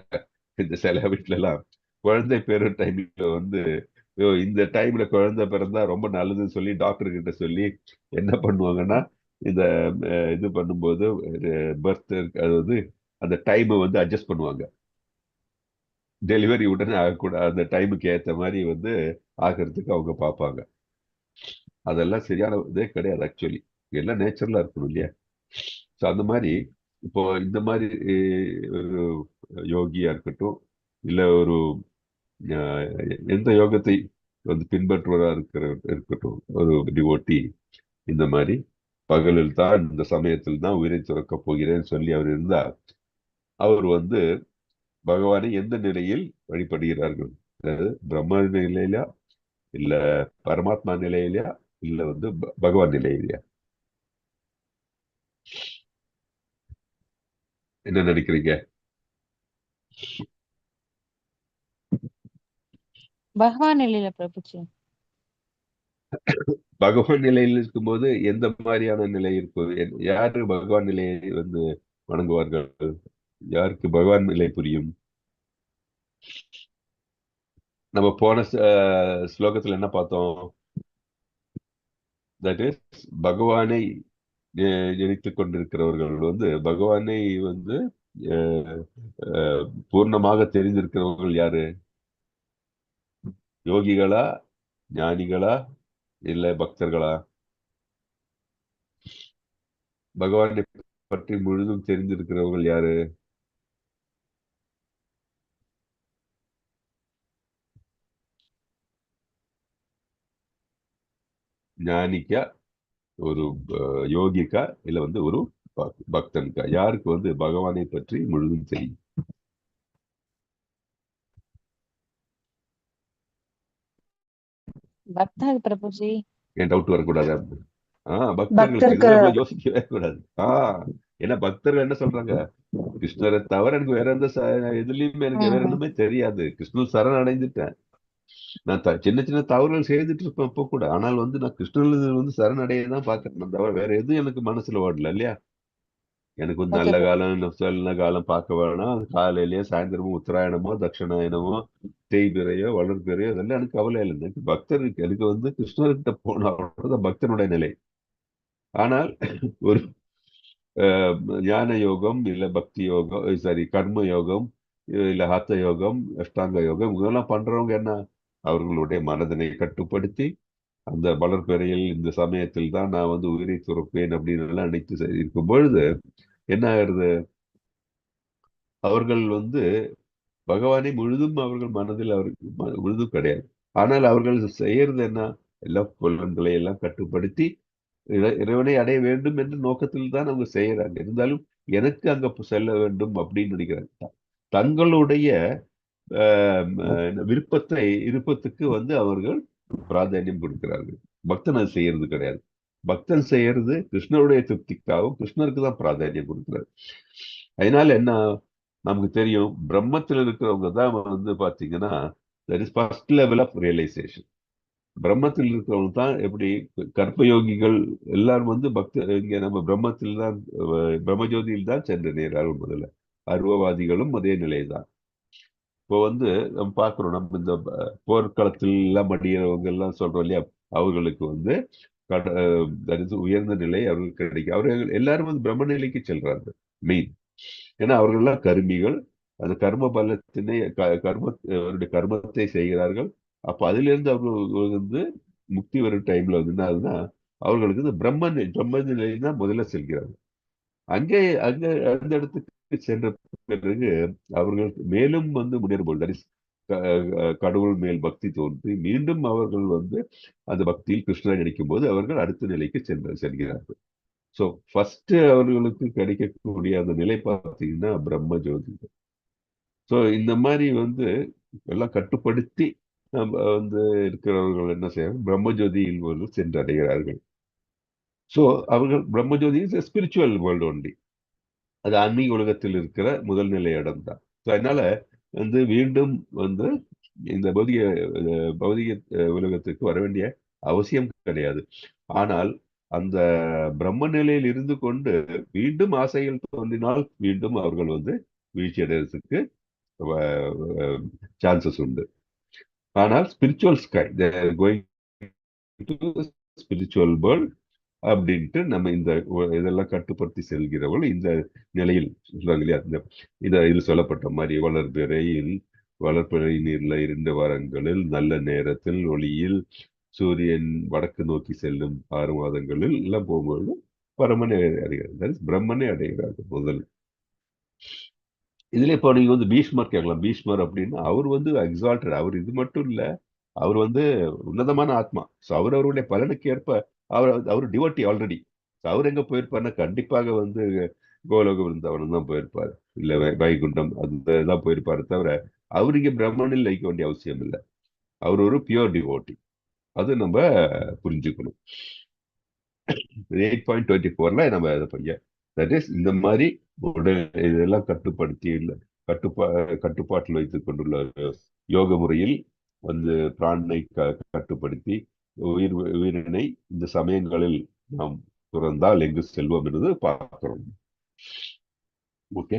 இந்த சில வீட்டுல எல்லாம் குழந்தை பேரு டைம்ல வந்து இந்த டைம்ல குழந்தை பிறந்தா ரொம்ப நல்லதுன்னு சொல்லி டாக்டர் கிட்ட சொல்லி என்ன பண்ணுவாங்கன்னா, இந்த இது பண்ணும்போது பர்த், அதாவது அந்த டைமை வந்து அட்ஜஸ்ட் பண்ணுவாங்க. டெலிவரி உடனே ஆகக்கூடாது, அந்த டைமுக்கு ஏற்ற மாதிரி வந்து ஆகிறதுக்கு அவங்க பார்ப்பாங்க. அதெல்லாம் சரியான இதே கிடையாது. ஆக்சுவலி எல்லாம் நேச்சுரலா இருக்கணும் இல்லையா. ஸோ அந்த மாதிரி இப்போ இந்த மாதிரி ஒரு யோகியா இருக்கட்டும், இல்லை ஒரு எந்த யோகத்தை வந்து பின்பற்றுவராக இருக்கட்டும், ஒரு டிவோட்டி இந்த மாதிரி பகலில் தான் இந்த சமயத்தில் தான் உயிரை துறக்கப் போகிறேன்னு சொல்லி அவர் இருந்தார். அவர் வந்து பகவானை எந்த நிலையில் வழிபடுகிறார்கள்? அதாவது பிரம்ம நிலையிலா, இல்ல பரமாத்மா நிலையிலயா, இல்ல வந்து பகவான் நிலையிலயா? என்ன நினைக்கிறீங்க? பகவான் நிலையில பிரபுஜி. பகவான் நிலையில் இருக்கும்போது எந்த மாதிரியான நிலை இருக்கும்? யாரு பகவான் நிலையை வந்து வணங்குவார்கள்? யாருக்கு பகவான் நிலை புரியும்? நம்ம போன ஸ்லோகத்துல என்ன பார்த்தோம்? தட் இஸ் பகவானை நினைத்துக் கொண்டிருக்கிறவர்கள் வந்து பகவானை வந்து பூர்ணமாக தெரிந்திருக்கிறவர்கள் யாரு? யோகிகளா, ஞானிகளா, இல்ல பக்தர்களா? பகவானை பற்றி முழுதும் தெரிந்திருக்கிறவர்கள் யாரு? ஞானிக்கா, ஒரு யோகிக்கா, இல்ல வந்து ஒரு பக்தனுக்கா? யாருக்கு வந்து பகவானை பற்றி முழுதும் தெரியும்? பக்தர் பிரபுஜி. ஏன் டவுட் வரக்கூடாது? பக்தர்களுக்கு பக்தருக்கு இதுல நம்மள யோசிக்கவே கூடாது. ஏன்னா பக்தர்கள் என்ன சொல்றாங்க? கிருஷ்ணரை தவிர எனக்கு வேற எந்த இதுலயுமே எனக்கு வேற எதுவுமே தெரியாது. கிருஷ்ணன் சரண் அடைந்துட்டேன். நான் சின்ன சின்ன தவறுகள் செய்துட்டு இருப்பேன் இப்போ கூட. ஆனால் வந்து நான் கிருஷ்ணன் வந்து சரணடைய தான் பாக்குறேன் தவிர வேற எதுவும் எனக்கு மனசுல ஓடல இல்லையா? எனக்கு வந்து ஓகே நல்ல காலம், நல்ல காலம் பார்க்க வேணாம். அது காலையிலயோ சாயந்தரமோ உத்தராயணமோ தட்சிணாயனமோ தேய்பிறையோ வளர்பிறையோ அதெல்லாம் எனக்கு கவலை இல்லை. எனக்கு பக்தருக்கு எனக்கு வந்து கிருஷ்ணர்கிட்ட போன அவ்வளவுதான் பக்தனுடைய நிலை. ஆனால் ஒரு ஞான யோகம் இல்ல பக்தி யோகம், சாரி கர்ம யோகம், இல்ல ஹாத்த யோகம், அஷ்டாங்க யோகம் இதெல்லாம் பண்றவங்க என்ன? அவர்களுடைய மனதினை கட்டுப்படுத்தி அந்த வளர்பிறையில் இந்த சமயத்தில் தான் நான் வந்து உயிரை துறப்பேன் அப்படின்னு எல்லாம் நினைத்து இருக்கும் பொழுது என்ன ஆகுறது? அவர்கள் வந்து பகவானை முழுதும் அவர்கள் மனதில் அவருக்கு முழுதும் கிடையாது. ஆனால் அவர்கள் செய்யறது என்ன? எல்லா புலன்களை எல்லாம் கட்டுப்படுத்தி இறைவனை அடைய வேண்டும் என்ற நோக்கத்தில் தான் அவங்க செய்யறாங்க. இருந்தாலும் எனக்கு அங்க செல்ல வேண்டும் அப்படின்னு நினைக்கிறாங்க. தங்களுடைய விருப்பத்துக்கு வந்து அவர்கள் பிராதானியம் கொடுக்கிறார்கள். பக்தன் அது செய்யறது கிடையாது. பக்தன் செய்யறது கிருஷ்ணருடைய திருப்திக்காகவும் கிருஷ்ணருக்கு தான் பிராதானியம் கொடுக்கிறார். அதனால என்ன நமக்கு தெரியும்? பிரம்மத்தில் இருக்கிறவங்க தான் வந்து பாத்தீங்கன்னா that is first level of realisation. பிரம்மத்தில் இருக்கிறவங்க தான் எப்படி கற்பயோகிகள் எல்லாரும் வந்து இங்க நம்ம பிரம்மத்தில் தான் பிரம்மஜோதியில் தான் சென்று நேரார்கள். முதல்ல அருவவாதிகளும் அதே நிலைதான். இப்போ வந்து நம்ம பார்க்கிறோம், நம்ம இந்த போர்க்களத்தில் எல்லாம் மடியவங்க எல்லாம் சொல்றோம் இல்லையா? அவர்களுக்கு வந்து உயர்ந்த நிலை அவர்களுக்கு கிடைக்கும். அவர்கள் எல்லாரும் வந்து பிரம்ம நிலைக்கு செல்றாங்க மெயின். ஏன்னா அவர்கள் எல்லாம் கர்மிகள். அந்த கர்ம பலத்தினை அவருடைய கர்மத்தை செய்கிறார்கள். அப்ப அதிலிருந்து அவர்கள் வந்து முக்தி வரும் டைம்ல வந்து என்ன ஆகுதுன்னா அவர்களுக்கு இந்த பிரம்ம நிலையை தான் முதல்ல செல்கிறார்கள். அங்கே அங்க அந்த இடத்துக்கு சென்ற பிறகு அவர்கள் மேலும் வந்து முன்னேறும்போது கடவுள் மேல் பக்தி தோன்றி மீண்டும் அவர்கள் வந்து அந்த பக்தியில் கிருஷ்ணரை நினைக்கும் போது அவர்கள் அடுத்த நிலைக்கு செல்கிறார்கள். ஸோ ஃபர்ஸ்ட் அவர்களுக்கு கிடைக்கக்கூடிய அந்த நிலை பார்த்தீங்கன்னா பிரம்ம ஜோதி. ஸோ இந்த மாதிரி வந்து எல்லாம் கட்டுப்படுத்தி நம்ம வந்து இருக்கிறவர்கள் என்ன செய்யறாங்க? பிரம்மஜோதியில் வந்து சென்று அடைகிறார்கள். ஸோ அவர்கள் Brahmajothi is spiritual world only. அது ஆன்மீக உலகத்தில் இருக்கிற முதல் நிலை இடம் தான். ஸோ அதனால வந்து மீண்டும் வந்து இந்த பௌதிக உலகத்துக்கு வர வேண்டிய அவசியம் கிடையாது. ஆனால் அந்த பிரம்ம நிலையில் இருந்து கொண்டு மீண்டும் ஆசைகள் தோன்றினால் மீண்டும் அவர்கள் வந்து வீழ்ச்சி அடைறதுக்கு சான்சஸ் உண்டு. ஆனால் spiritual sky going to spiritual world அப்படின்ட்டு நம்ம இந்த இதெல்லாம் கட்டுப்படுத்தி செல்கிறவர்கள் இந்த நிலையில் சொல்றாங்க இல்லையா? இதில் சொல்லப்பட்ட மாதிரி வளர்பிறை நீர்ல 2 வாரங்களில் நல்ல நேரத்தில் ஒளியில் சூரியன் வடக்கு நோக்கி செல்லும் 6 மாதங்களில் எல்லாம் போகும்போது பரமனை அடைகிறார், பிரம்மனை அடைகிறார்கள் முதல். இதுல இப்போ நீங்க வந்து பீஷ்மர் கேட்கலாம். பீஷ்மர் அப்படின்னா அவர் வந்து எக்ஸால்டட். அவர் இது மட்டும் இல்ல, அவர் வந்து உன்னதமான ஆத்மா. ஸோ அவருடைய பலனுக்கு ஏற்ப அவர் டிவோட்டி ஆல்ரெடி. அவர் எங்க போயிருப்பாருன்னா கண்டிப்பாக வந்து கோலோக விருந்தாவனம் தான் போயிருப்பாரு, இல்ல வைகுண்டம் அதுதான் போயிருப்பாரு தவிர அவர் இங்க பிரம்மனில் லயிக்க வேண்டிய அவசியம் இல்லை. அவர் ஒரு பியூர் டிவோட்டி. அது நம்ம புரிஞ்சுக்கணும். 8.24 நம்ம இதை பையன் தட் இஸ் இந்த மாதிரி உடல் இதெல்லாம் கட்டுப்படுத்தி இல்லை கட்டுப்பாட்டில் வைத்துக் கொண்டுள்ள யோக முறையில் வந்து பிராணனை கட்டுப்படுத்தி உயிரினை இந்த சமயங்களில் நாம் துறந்தால் எங்கு செல்வோம் என்பது பார்க்கிறோம். ஓகே,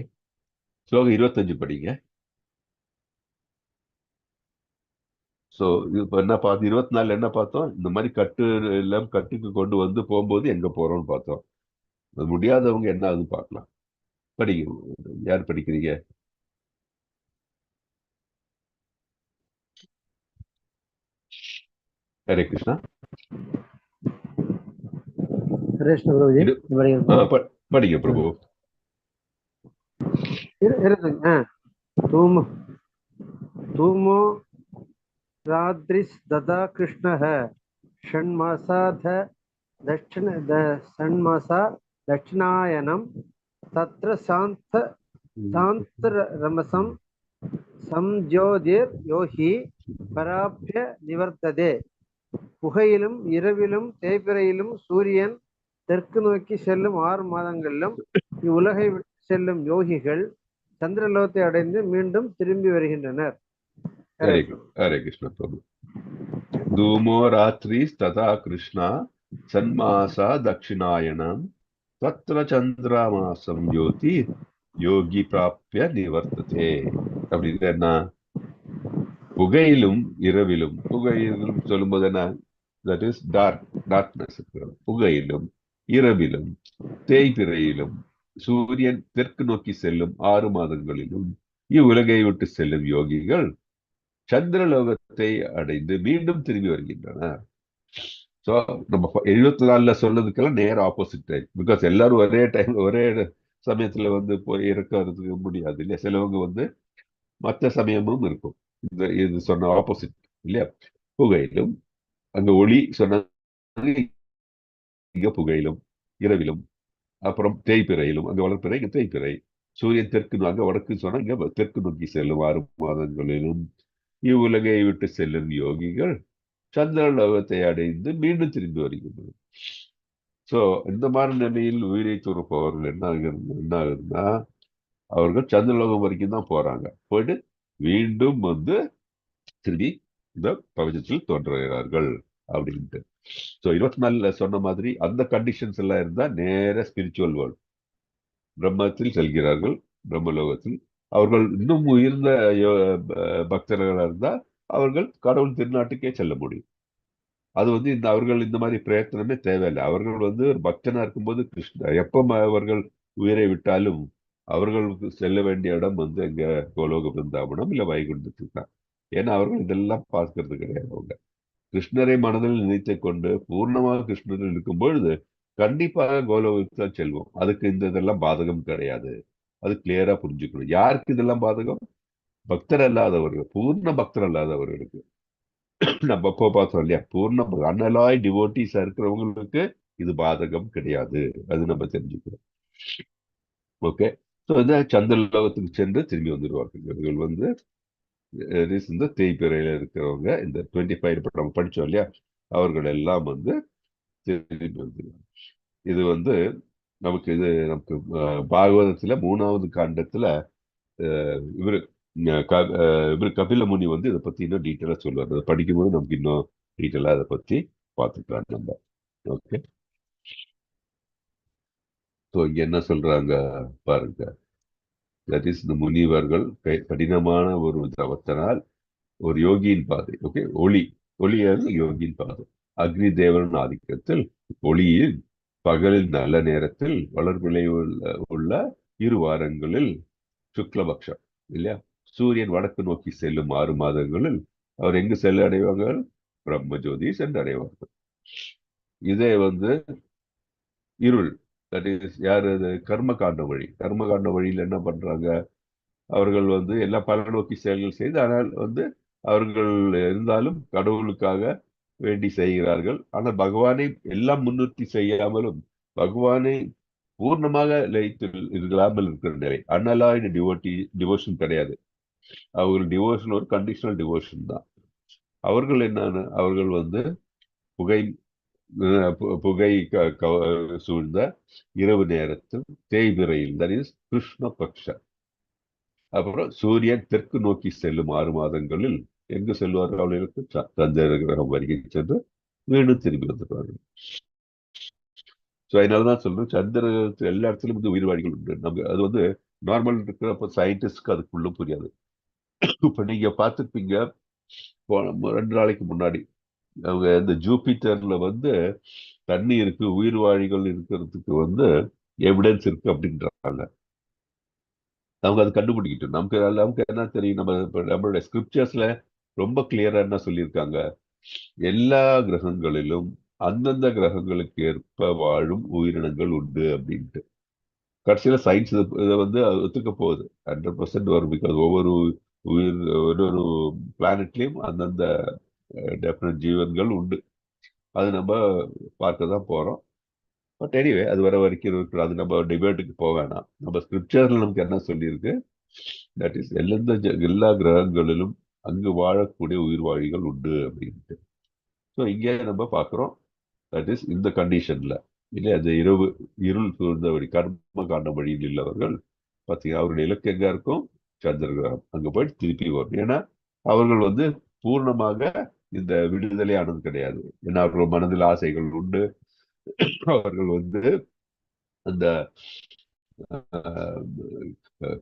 ஸ்லோகம் 25 படிங்க. ஸோ இப்போ என்ன பார்த்தோம், 24 என்ன பார்த்தோம், இந்த மாதிரி எல்லாம் கட்டுக்கு கொண்டு வந்து போகும்போது எங்க போறோம்னு பார்த்தோம். அது முடியாதவங்க என்ன ஆகுது பார்க்கலாம். படிங்க, யார் படிக்கிறீங்க? ஹரே கிருஷ்ணா. படிங்க பிரபு. धूमो रात्रिस्तदा कृष्णः षण्मासा दक्षिणायनं तत्र सान्तरमसं संज्योतिर्योहि பராப்ய நிவர்த்ததே. புகையிலும் இரவிலும் தேய்பிறையிலும் சூரியன் தெற்கு நோக்கி செல்லும் 6 மாதங்களிலும் இவ்வுலகை விட்டு செல்லும் யோகிகள் சந்திரலோகத்தை அடைந்து மீண்டும் திரும்பி வருகின்றனர். ஹரே கிருஷ்ண பிரபு. தூமோ ராத்திரி ததா கிருஷ்ணா சன்மாசா தட்சிணாயனம் தத்ர சந்திரமாசம் யோதி யோகி பிராப்ய நிவர்த்ததே. அப்படின்னு என்ன, புகையிலும் இரவிலும், புகையிலும் சொல்லும்போது என்ன, தட் இஸ் டார்க்னஸ். புகையிலும் இரவிலும் தேய்பிறையிலும் சூரியன் தெற்கு நோக்கி செல்லும் 6 மாதங்களிலும் இவ்வுலகை விட்டு செல்லும் யோகிகள் சந்திரலோகத்தை அடைந்து மீண்டும் திரும்பி வருகின்றனர். ஸோ நம்ம 74 சொன்னதுக்கெல்லாம் நேர ஆப்போசிட் டைம். பிகாஸ் எல்லாரும் ஒரே டைம் ஒரே சமயத்துல வந்து போய் இருக்கிறதுக்கு முடியாது இல்லையா. சிலவங்க வந்து மற்ற சமயமும் இருக்கும். இது சொன்ன ஆப்போசிட் இல்லையா. புகையிலும் அங்க ஒளி சொன்ன இங்க புகையிலும் இரவிலும், அப்புறம் தேய்பிறையிலும், அங்க வளர்ப்பிறை இங்க தேய்பிறை, சூரியன் தெற்கு அங்க வடக்கு சொன்னா இங்க தெற்கு நோக்கி செல்லும் 6 மாதங்களிலும் இவ்வுலகை விட்டு செல்லும் யோகிகள் சந்திரலோகத்தை அடைந்து மீண்டும் திரும்பி வருகின்றனர். சோ இந்த மாதிரி நிலையில் உயிரை துறப்பவர்கள் என்ன ஆகுதுன்னா அவர்கள் சந்திரலோகம் வரைக்கும் தான் போறாங்க. போயிட்டு மீண்டும் வந்து திரும்பி இந்த பிரபஞ்சத்தில் தோன்றுகிறார்கள் அப்படின்ட்டு. ஸோ 24 சொன்ன மாதிரி அந்த கண்டிஷன்ஸ் எல்லாம் இருந்தா நேர ஸ்பிரிச்சுவல் வேர்ல்ட் பிரம்மத்தில் செல்கிறார்கள். பிரம்மலோகத்தில் அவர்கள் இன்னும் உயர்ந்த பக்தர்களாக இருந்தா அவர்கள் கடவுள் திருநாட்டுக்கே செல்ல முடியும். அது வந்து அவர்கள் இந்த மாதிரி பிரயத்தனமே தேவையில்லை. அவர்கள் வந்து ஒரு பக்தனா இருக்கும்போது எப்ப அவர்கள் உயிரை விட்டாலும் அவர்களுக்கு செல்ல வேண்டிய இடம் வந்து எங்க கோலோக பிருந்தாவனம் இல்ல வைகுண்டத்துக்கு தான். ஏன்னா அவர்கள் இதெல்லாம் பார்க்கறது கிடையாது. அவங்க கிருஷ்ணரை மனதில் நினைத்து கொண்டு பூர்ணமாக கிருஷ்ணரில் இருக்கும் பொழுது கண்டிப்பாக கோலோகத்துக்கு தான் செல்வோம். அதுக்கு இதெல்லாம் பாதகம் கிடையாது. அது கிளியரா புரிஞ்சுக்கணும். யாருக்கு இதெல்லாம் பாதகம்? பக்தர் அல்லாதவர்கள், பூர்ண பக்தர் அல்லாதவர்களுக்கு. நம்ம அப்போ பார்த்தோம் இல்லையா, பூர்ண அனலாய் டிவோட்டிஸா இருக்கிறவங்களுக்கு இது பாதகம் கிடையாது. அது நம்ம தெரிஞ்சுக்கிறோம். ஓகே, ஸோ இந்த சந்திரலோகத்துக்கு சென்று திரும்பி வந்துடுவார்கள். இவர்கள் வந்து இந்த தேய்பிறையில இருக்கிறவங்க இந்த 25 நம்ம படிச்சோம் இல்லையா, அவர்கள் எல்லாம் வந்து திரும்பி வந்துடுவாங்க. இது வந்து நமக்கு பாகவதத்துல 3வது காண்டத்துல இவரு கபில முனி வந்து இதை பத்தி இன்னும் டீட்டெயிலா சொல்லுவார். அதை படிக்கும்போது நமக்கு இன்னும் டீட்டெயிலா அதை பத்தி பார்த்துக்கலாம் நம்ம. ஓகே, ஸோ இங்க என்ன சொல்றாங்க பாருங்க. தட் இஸ் இந்த முனிவர்கள் கடினமான ஒரு தவத்தினால் ஒரு யோகியின் பாதை. ஓகே, ஒளியாக யோகியின் பாதை. அக்னி தேவன் ஆதிக்கத்தில் ஒளியில் பகலில் நல்ல நேரத்தில் வளர்பிழை உள்ள 2 வாரங்களில் சுக்லபக்ஷம் இல்லையா, சூரியன் வடக்கு நோக்கி செல்லும் 6 மாதங்களில் அவர் எங்கு செல்ல அடைவார்கள்? பிரம்மஜோதி சென்று அடைவார்கள். இதே வந்து இருள், தட் இஸ் யாரு? கர்மகாண்ட வழி. கர்மகாண்ட வழியில் என்ன பண்றாங்க? அவர்கள் வந்து எல்லா பல நோக்கி செயல்கள் செய்து ஆனால் வந்து அவர்கள் இருந்தாலும் கடவுளுக்காக வேண்டி செய்கிறார்கள். ஆனால் பகவானை எல்லாம் முன்னிறுத்தி செய்யாமலும் பகவானை பூர்ணமாக லயித்து இல்லாமல் இருக்கிற நிலை. அன்அலாய்டு டிவோஷன் கிடையாது. அவர்கள் டிவோஷன் ஒரு கண்டிஷனல் டிவோஷன் தான். அவர்கள் என்னன்னு அவர்கள் வந்து புகை புகை சூழ்ந்த இரவு நேரத்தில் தேய்பிரையில், தட் இஸ் கிருஷ்ண பக்ஷ. அப்புறம் சூரியன் தெற்கு நோக்கி செல்லும் 6 மாதங்களில் எங்கு செல்வார்கள்? அவர்களுக்கு சந்திர கிரகம் வருகை சென்று மீண்டும் திரும்பி வந்துடுவார்கள். ஸோ அதனாலதான் சொல்றேன், சந்திர எல்லா இடத்துலயும் வந்து உயிர்வாழிகள் உண்டு. நமக்கு அது வந்து நார்மல் இருக்கிறப்ப சயின்டிஸ்ட்க்கு அதுக்குள்ள புரியாது. இப்ப நீங்க பார்த்துருப்பீங்க, 2 நாளைக்கு முன்னாடி அவங்க இந்த ஜூபிட்டர்ல வந்து தண்ணி இருக்கு, உயிர்வாழிகள் இருக்கிறதுக்கு வந்து எவிடன்ஸ் இருக்கு அப்படின்றாங்க. அவங்க அதை கண்டுபிடிக்கிட்டோம். நமக்கு என்ன தெரியும்? நம்மளுடைய ஸ்கிரிப்சர்ஸ்ல ரொம்ப கிளியரா என்ன சொல்லியிருக்காங்க? எல்லா கிரகங்களிலும் அந்தந்த கிரகங்களுக்கு ஏற்ப வாழும் உயிரினங்கள் உண்டு அப்படின்ட்டு. கடைசியில சயின்ஸ் இதை வந்து ஒத்துக்க போகுது. 100% வரும். பிகாஸ் ஒவ்வொரு பிளானட்லயும் அந்தந்த டெஃபினட் ஜீவன்கள் உண்டு. அது நம்ம பார்க்க தான் போறோம். பட் எனிவே அது வர வரைக்கும் அது நம்ம டிபேட்டுக்கு போக வேணாம். நம்ம ஸ்கிரிப்சர்ல நமக்கு என்ன சொல்லியிருக்கு? தட் இஸ் எல்லா கிரகங்களிலும் அங்கு வாழக்கூடிய உயிர்வாழிகள் உண்டு அப்படின்ட்டு. ஸோ இங்கே நம்ம பார்க்குறோம், தட் இஸ் இந்த கண்டிஷன்ல இல்லை, அந்த இருள் சூழ்ந்த வழி கர்ம காண்ட வழியில் உள்ளவர்கள் பார்த்தீங்கன்னா அவருடைய இலக்கு எங்க இருக்கும்? சந்திர கிரகம். அங்கே போயிட்டு திருப்பி வரும். ஏன்னா அவர்கள் வந்து பூர்ணமாக இந்த விடுதலை ஆனது கிடையாது. ஏன்னா அவர்கள் மனதில் ஆசைகள் உண்டு. அவர்கள் வந்து அந்த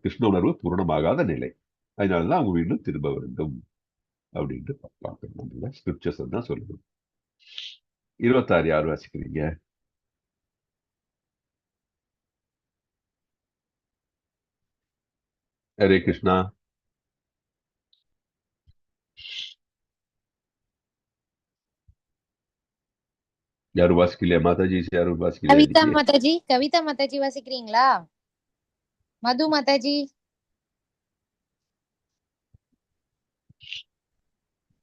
கிருஷ்ண உணர்வு பூரணமாகாத நிலை. அதனாலதான் அவங்க மீண்டும் திரும்ப வேண்டும் அப்படின்ட்டு பார்க்கணும். நம்மள ஸ்கிரிப்சர்ஸ் தான் சொல்லுது. 26 யார் வாசிக்கிறீங்க? ஹரே கிருஷ்ணா. யாரும் வாசிக்கலையா? மாதாஜி யாரும் வாசிக்கலையா? கவிதா மாதாஜி வாசிக்கிறீங்களா? மது மாதாஜி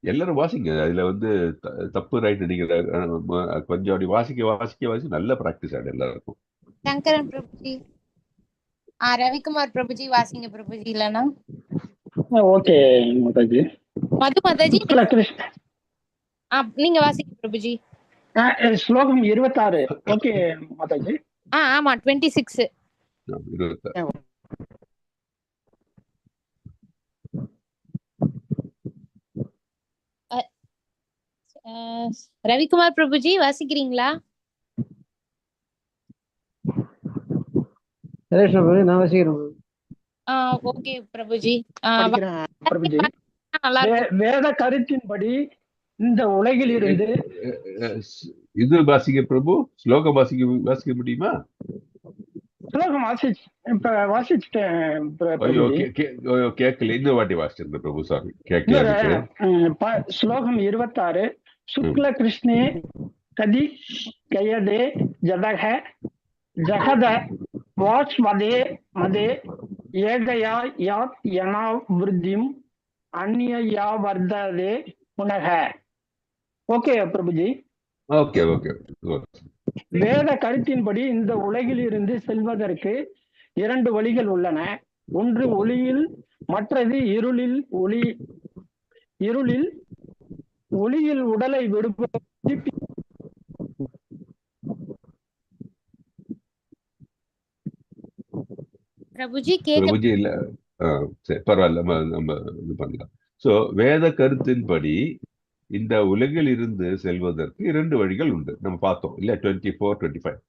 எல்லாரும் வாசிங்க. அதுல வந்து தப்பு ரைட் நினைக்கிற கொஞ்சம் அப்படி வாசிக்க நல்ல பிராக்டிஸ் ஆகிடும் எல்லாருக்கும். சங்கரன் பிரபுஜி, ரவிக்குமார் பிரபுஜி வாசிங்க பிரபுஜி. இல்லனா ஓகே மாதாஜி. மது மாதாஜி நீங்க வாசிங்க பிரபுஜி. ஸ்லோகம் 26. ஓகே மாதாஜி. ஆமா 26. 26. ரவிக்குமார் பிரபுஜி வாசிக்கிறீங்களா? நான் வாசிக்கிறேன். ஓகே பிரபுஜி. பிரபுஜி, வேத கருத்தின்படி இந்த உலகில் இருந்து இது வாசிக்க பிரபு. ஸ்லோகம் வாசிக்க முடியுமா? ஸ்லோகம் வாசிச்சுட்டேன். கேட்கல, இன்னொரு வாட்டி வாசிச்சிருந்த பிரபு. சாரி, கேட்கல. ஸ்லோகம் 26. சுக்ல கிருஷ்ணே கதி கயதே ஜதக ஜகத வாச் மதே மதே ஏகயா யாத் யனா விருத்திம் அந்நியா வர்ததே புனக. ஓகே பிரபுஜி. ஓகே. வேத கருத்தின்படி இந்த உலகில் இருந்து செல்வதற்கு 2 வழிகள் உள்ளன. ஒன்று ஒளியில், மற்றது இருளில். ஒளியில் உடலை விடுபட்டு பிரபுஜி இல்ல, சரி பரவாயில்ல, நம்ம இது பண்ணலாம். சோ வேத கருத்தின்படி இந்த உலகில் இருந்து செல்வதற்கு 2 வழிகள் உண்டு. நம்ம பார்த்தோம் இல்லையா? 24, 25.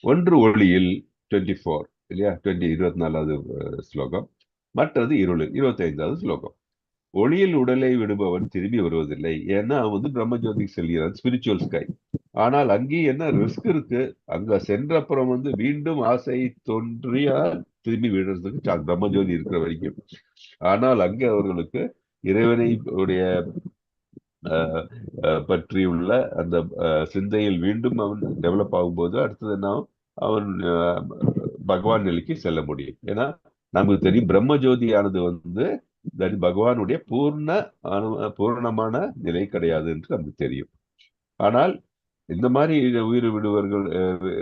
ஒன்று ஒளியில் 24 இல்லையா? 24வது ஸ்லோகம். மற்றது இருளில் 25வது ஸ்லோகம். ஒளியில் உடலை விடுபவன் திரும்பி வருவதில்லை. ஏன்னா அவன் வந்து பிரம்மஜோதி செல்கிறான், ஸ்பிரிச்சுவல் ஸ்கை. ஆனால் அங்கேயும் என்ன ரிஸ்க் இருக்கு? அங்க சென்ற அப்புறம் வந்து மீண்டும் ஆசை தோன்றியா திரும்பி விடுறதுக்கு பிரம்மஜோதி இருக்கிற வரைக்கும். ஆனால் அங்கே அவர்களுக்கு இறைவனை உடைய பற்றியுள்ள அந்த சிந்தையில் மீண்டும் அவன் டெவலப் ஆகும்போது அடுத்தது என்ன, அவன் பகவான் நிலைக்கு செல்ல முடியும். ஏன்னா நமக்கு தெரியும் பிரம்மஜோதியானது வந்து தட் பகவானுடைய பூர்ணமான நிலை கிடையாது என்று நமக்கு தெரியும். ஆனால் இந்த மாதிரி உயிர் விடுவர்கள்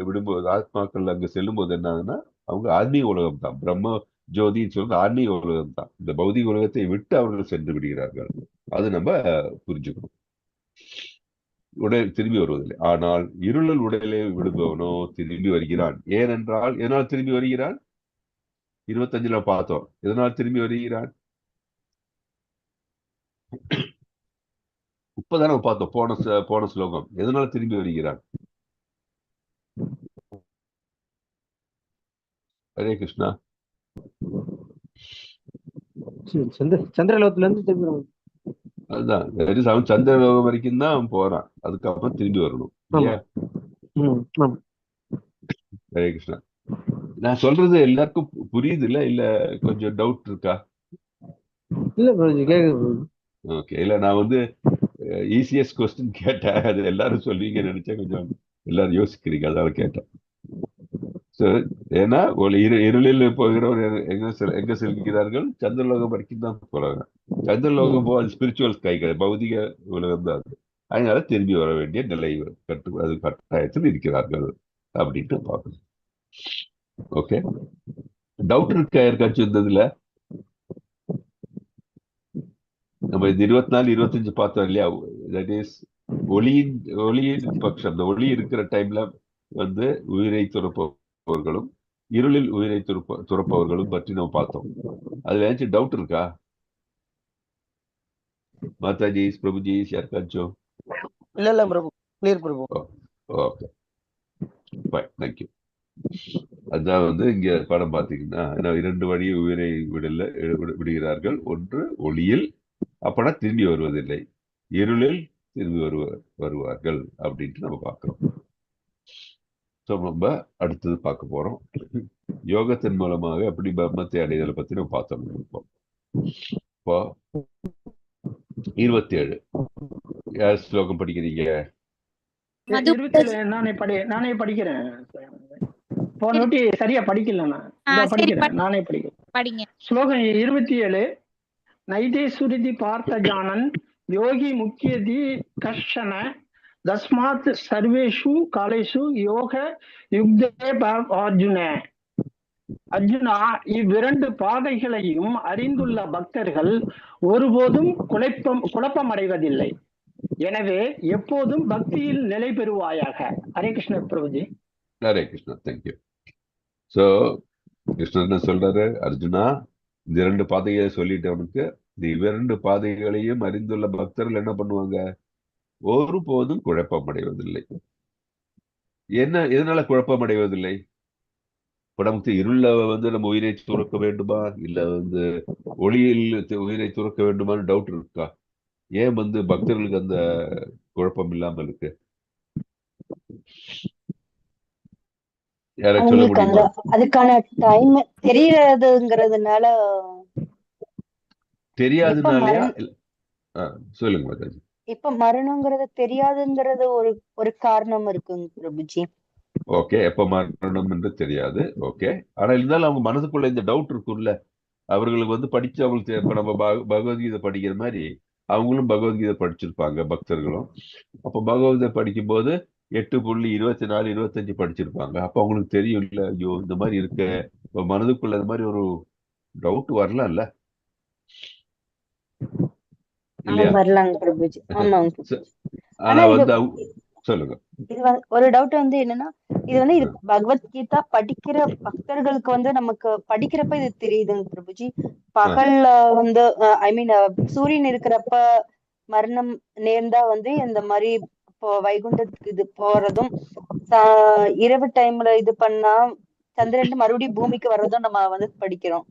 விடும்போது ஆத்மாக்கள் அங்க செல்லும் போது என்ன ஆகுதுன்னா அவங்க ஆன்மீக உலகம் தான், பிரம்ம ஜோதின்னு சொல்றது ஆன்மீக உலகம் தான். இந்த பௌதிக உலகத்தை விட்டு அவர்கள் சென்று விடுகிறார்கள். அது நம்ம புரிஞ்சுக்கணும். உடல் திரும்பி வருவதில்லை. ஆனால் இருளில் உடலை விடுபவனோ திரும்பி வருகிறான். ஏனென்றால் எதனால் திரும்பி வருகிறான்? 25ல பார்த்தோம். எதனால் திரும்பி வருகிறான்? இப்பதானே பார்த்தோம் போன ஸ்லோகம். எதனால திரும்பி வருகிறான்? ஹரே கிருஷ்ணா. சந்திரலோகத்துல இருந்து திரும்பி வருவாங்க. அதுதான் அவன் சந்திரலோகம் வரைக்கும் தான் அவன் போறான். அதுக்கப்புறம் திரும்பி வரணும் இல்லையா? ஹரே கிருஷ்ணா. நான் சொல்றது எல்லாருக்கும் புரியுது இல்ல கொஞ்சம் டவுட் இருக்கா? இல்ல பிரபுஜி கேக்குது. ஓகே. இல்ல நான் ஈஸியஸ்ட் கொஸ்டின் கேட்டேன். அது எல்லாரும் சொல்வீங்கன்னு நினைச்சேன். கொஞ்சம் எல்லாரும் யோசிக்கிறீங்க, அதால கேட்டேன். ஏன்னா இருளில் போகிறவர் எங்க செல்கிறார்கள்? சந்திரலோகம் வரைக்கும் தான் போறாங்க. சந்திரலோகம் அது ஸ்பிரிச்சுவல் ஸ்கை, பௌதிக உலகம் தான் அது. அதனால திரும்பி வர வேண்டிய நிலை அது கட்டாயத்தில் இருக்கிறார்கள் அப்படின்ட்டு பார்க்கணும். ஓகே. டவுட் இருக்கா யாருக்காச்சும் இருந்ததுல? நம்ம இந்த 24, 25 பார்த்தோம் இல்லையா? தட் இஸ் ஒளியின் பட்சம். இந்த ஒளி இருக்கிற டைம்ல உயிரை துறப்பவர்களும் இருளில் உயிரை துறப்பவர்களும் பற்றி நம்ம பார்த்தோம். அதுல ஏதாச்சும் டவுட் இருக்கா மாதாஜி, பிரபுஜி, யாருக்காச்சும்? இல்ல Prabhu, clear Prabhu. Okay, fine, thank you. அதான் இங்க படம் பாத்தீங்கன்னா 2 வழி உயிரை விடுகிறார்கள். ஒன்று ஒளியில், அப்பனா திரும்பி வருவதில்லை. இருளில் திரும்பி வருவார்கள் அப்படின்ட்டு நம்ம பார்க்கிறோம். நம்ம அடுத்தது பார்க்க போறோம். யோகத்தின் மூலமாக எப்படி பிரம்மத்தை அடைதலை பத்தி நம்ம பார்த்தோம். இப்போ 27 யார் ஸ்லோகம் படிக்கிறீங்க? 27 நானே படிக்கிறேன். போனோட்டி சரியா படிக்கல. நான் படிக்கிறேன், நானே படிக்கிறேன். ஸ்லோகம் 27. நைதேஸ்வரிதி பார்த்த ஜானன் யோகி முக்கியதி கஷன தஸ்மாத் சர்வேஷு காலேஷு யோக யுக்தே அர்ஜுனா, இவ்விரண்டு பாதைகளையும் அறிந்துள்ள பக்தர்கள் ஒருபோதும் குழப்பம் அடைவதில்லை. எனவே எப்போதும் பக்தியில் நிலை பெறுவாயாக. ஹரே கிருஷ்ண பிரபுஜி. ஹரே கிருஷ்ணா, தேங்க்யூ. சோ கிருஷ்ணன் சொல்றாரு, அர்ஜுனா இந்த 2 பாதைகளை சொல்லிட்டவனுக்கு இந்த 2 பாதைகளையும் அறிந்துள்ள பக்தர்கள் என்ன பண்ணுவாங்க? ஒருபோதும் குழப்பம் அடைவதில்லை. எதனால குழப்பம் அடைவதில்லை? இப்ப நமக்கு இருள நம்ம உயிரை துறக்க வேண்டுமா, இல்ல ஒளியில் உயிரை துறக்க வேண்டுமான்னு டவுட் இருக்கா? ஏன் பக்தர்களுக்கு அந்த குழப்பம் இல்லாம இருக்கு? யாராச்சும் சொல்ல முடியுமா? அதுக்கான டைம் தெரியறதுங்கிறதுனால. தெரியாதுனாலயா? சொல்லுங்க மாதாஜி. இப்ப மரணங்கிறது தெரியாதுங்கிறது ஒரு காரணம் இருக்குங்க பிரபுஜி. ஓகே, எப்ப மரணம் என்று தெரியாது. ஓகே, ஆனா இருந்தாலும் அவங்க மனசுக்குள்ள இந்த டவுட் இருக்கும்ல. அவர்களுக்கு படிச்சு அவங்களுக்கு இப்ப நம்ம பகவத்கீதை படிக்கிற மாதிரி அவங்களும் பகவத்கீதை படிச்சிருப்பாங்க, பக்தர்களும். அப்ப பகவத்கீதை படிக்கும் போது 8.24, 25 படிச்சிருப்பாங்க. அப்ப அவங்களுக்கு தெரியும் இல்ல, ஐயோ இந்த மாதிரி இருக்க, இப்ப மனதுக்குள்ள இந்த மாதிரி ஒரு டவுட் வரலாம்ல இல்லையா? வரலாங்க பிரபுஜி. ஆனா சொல்லுங்க. இது ஒரு டவுட் என்னன்னா, இது பகவத்கீதா படிக்கிற பக்தர்களுக்கு நமக்கு படிக்கிறப்ப இது தெரியுதுங்க பிரபுஜி. பகல்ல ஐ மீன் சூரியன் இருக்கிறப்ப மரணம் நேர்ந்தா இந்த மாதிரி வைகுண்டத்துக்கு இது போறதும், இரவு டைம்ல இது பண்ணா சந்திரன் மறுபடியும் பூமிக்கு வர்றதும் நம்ம படிக்கிறோம்.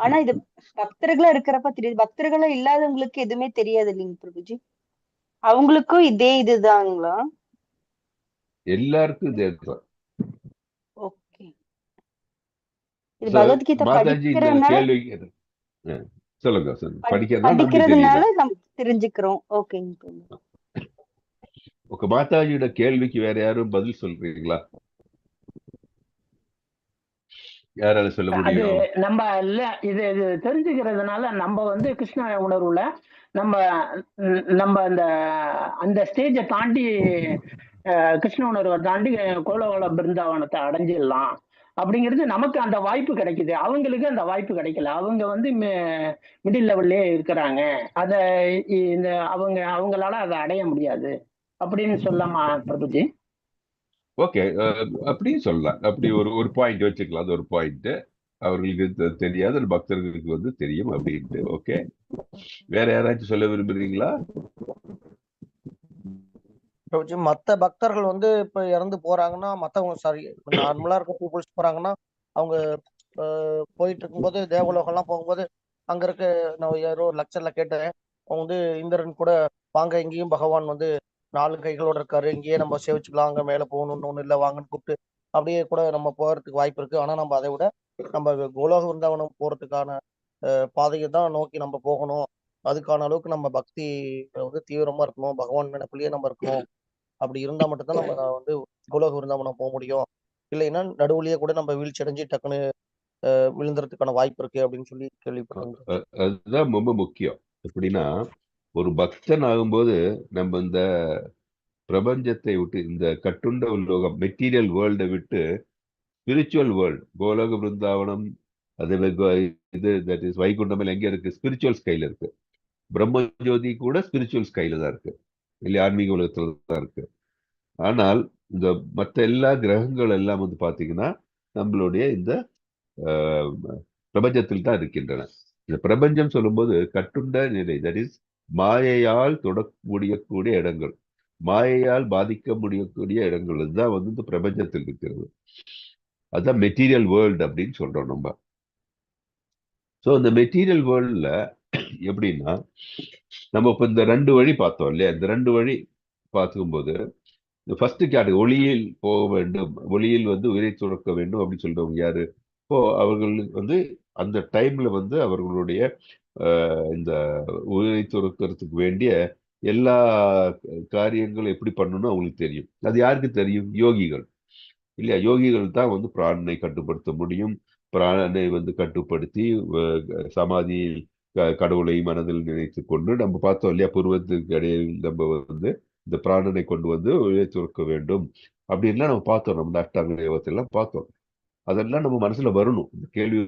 ஆனா இது பக்தர்களா இருக்கிறப்ப தெரியுது. பக்தர்களா இல்லாதவங்களுக்கு எதுவுமே தெரியாது இல்லைங்க பிரபுஜி. அவங்களுக்கும் இதே இதுதாங்களா? எல்லாருக்கும் இதேதான். ஓகே. இது பகவத்கீதை படிக்கிறதுனால சொல்லுங்க. படிக்கிறதுனால நம்ம தெரிஞ்சுக்கிறோம். ஓகேங்க. உங்க மாதாஜியோட கேள்விக்கு வேற யாரும் பதில் சொல்றீங்களா? யாரால சொல்ல அது முடியும்? நம்ம இது தெரிஞ்சுக்கிறதுனால நம்ம வந்து கிருஷ்ண உணர்வுல நம்ம நம்ம அந்த ஸ்டேஜை தாண்டி கிருஷ்ண உணர்வை தாண்டி கோலகோல பிருந்தாவனத்தை அடைஞ்சிடலாம் அப்படிங்கிறது நமக்கு அந்த வாய்ப்பு கிடைக்குது. அவங்களுக்கு அந்த வாய்ப்பு கிடைக்கல. அவங்க வந்து மிடில் லெவல்லே இருக்கிறாங்க. அதை அவங்களால அதை அடைய முடியாது அப்படின்னு சொல்லலாமா பிரபுஜி? ஓகே, அப்படியும் சொல்லலாம். அப்படி ஒரு பாயிண்ட் வச்சுக்கலாம். அது ஒரு பாயிண்ட். அவர்களுக்கு தெரியாத பக்தர்களுக்கு வந்து தெரியும் அப்படின்ட்டு. ஓகே, வேற யாராச்சும் சொல்ல விரும்புறீங்களா? பிரபுஜி, மத்த பக்தர்கள் வந்து இப்ப இறந்து போறாங்கன்னா, மத்தவங்க சாரி நார்மலா இருக்க பீப்புள்ஸ் போறாங்கன்னா, அவங்க போயிட்டு இருக்கும்போது தேவலோகம் எல்லாம் போகும்போது அங்க இருக்க நான் யாரோ ஒரு லெக்சர்ல கேட்டேன். அவங்க வந்து இந்திரன் கூட வாங்க, இங்கேயும் பகவான் வந்து 4 கைகளோட இருக்காரு, இங்கேயே நம்ம சேவிச்சுக்கலாம், அங்க மேல போகணும்னு ஒண்ணு இல்லை, வாங்கன்னு கூப்பிட்டு அப்படியே கூட நம்ம போறதுக்கு வாய்ப்பு இருக்கு. ஆனா நம்ம அதை விட நம்ம கோலோக விருந்தாவனம் போறதுக்கான பாதையை தான் நோக்கி நம்ம போகணும். அதுக்கான அளவுக்கு நம்ம பக்தி வந்து தீவிரமா இருக்கணும், பகவான் நினைப்புலயே நம்ம இருக்கணும். அப்படி இருந்தா மட்டும்தான் நம்ம வந்து கோலோக விருந்தாவனம் போக முடியும். இல்லைன்னா நடுவுலயே கூட நம்ம வீழ்ச்சி அடைஞ்சு டக்குன்னு விழுந்துறதுக்கான வாய்ப்பு இருக்கு அப்படின்னு சொல்லி கேள்விப்பட்டேன். அதுதான் ரொம்ப முக்கியம். எப்படின்னா, ஒரு பக்தன் ஆகும்போது நம்ம இந்த பிரபஞ்சத்தை விட்டு, இந்த கட்டுண்ட உலோகம் மெட்டீரியல் வேர்ல்டை விட்டு ஸ்பிரிச்சுவல் வேர்ல்டு, கோலோக பிருந்தாவனம், அது இது தட் இஸ் வைகுண்டம் எங்க இருக்கு? ஸ்பிரிச்சுவல் ஸ்கைல இருக்கு. பிரம்ம ஜோதி கூட ஸ்பிரிச்சுவல் ஸ்கைல தான் இருக்கு, இல்லை ஆன்மீக உலகத்துல தான் இருக்கு. ஆனால் இந்த மற்ற எல்லா கிரகங்கள் எல்லாம் வந்து பாத்தீங்கன்னா நம்மளுடைய இந்த பிரபஞ்சத்தில் தான் இருக்கின்றன. இந்த பிரபஞ்சம் சொல்லும்போது கட்டுண்ட நிலை, தட் இஸ் மாயையால் தொட முடியக்கூடிய இடங்கள், மாயையால் பாதிக்க முடியக்கூடிய இடங்கள் தான் வந்து இந்த பிரபஞ்சத்தில் இருக்கிறது. அதுதான் மெட்டீரியல் வேர்ல்டு அப்படின்னு சொல்றோம் நம்ம. ஸோ இந்த மெட்டீரியல் வேர்ல்ட்ல எப்படின்னா, நம்ம இப்போ இந்த 2 வழி பார்த்தோம் இல்லையா? இந்த 2 வழி பார்க்கும்போது ஃபர்ஸ்ட் கேட்டகரி ஒளியில் போக வேண்டும், ஒளியில் வந்து உயிரை துறக்க வேண்டும் அப்படின்னு சொல்றவங்க யாரு? இப்போ அவர்கள் வந்து அந்த டைம்ல வந்து அவர்களுடைய இந்த உயிரை துறக்கிறதுக்கு வேண்டிய எல்லா காரியங்களும் எப்படி பண்ணணும்னு அவங்களுக்கு தெரியும். அது யாருக்கு தெரியும்? யோகிகள் இல்லையா? யோகிகள் தான் வந்து பிராணனை கட்டுப்படுத்த முடியும். பிராணனை வந்து கட்டுப்படுத்தி சமாதி கடவுளை மனதில் நினைத்து கொண்டு நம்ம பார்த்தோம் இல்லையா? புருவத்துக்கு இடையில் நம்ம வந்து இந்த பிராணனை கொண்டு வந்து உயிரை துறக்க வேண்டும் அப்படின்லாம் நம்ம பார்த்தோம். நம்ம அஷ்டாங்க யோகத்தெல்லாம் பார்த்தோம். அதெல்லாம் நம்ம மனசுல வரணும். இந்த கேள்வி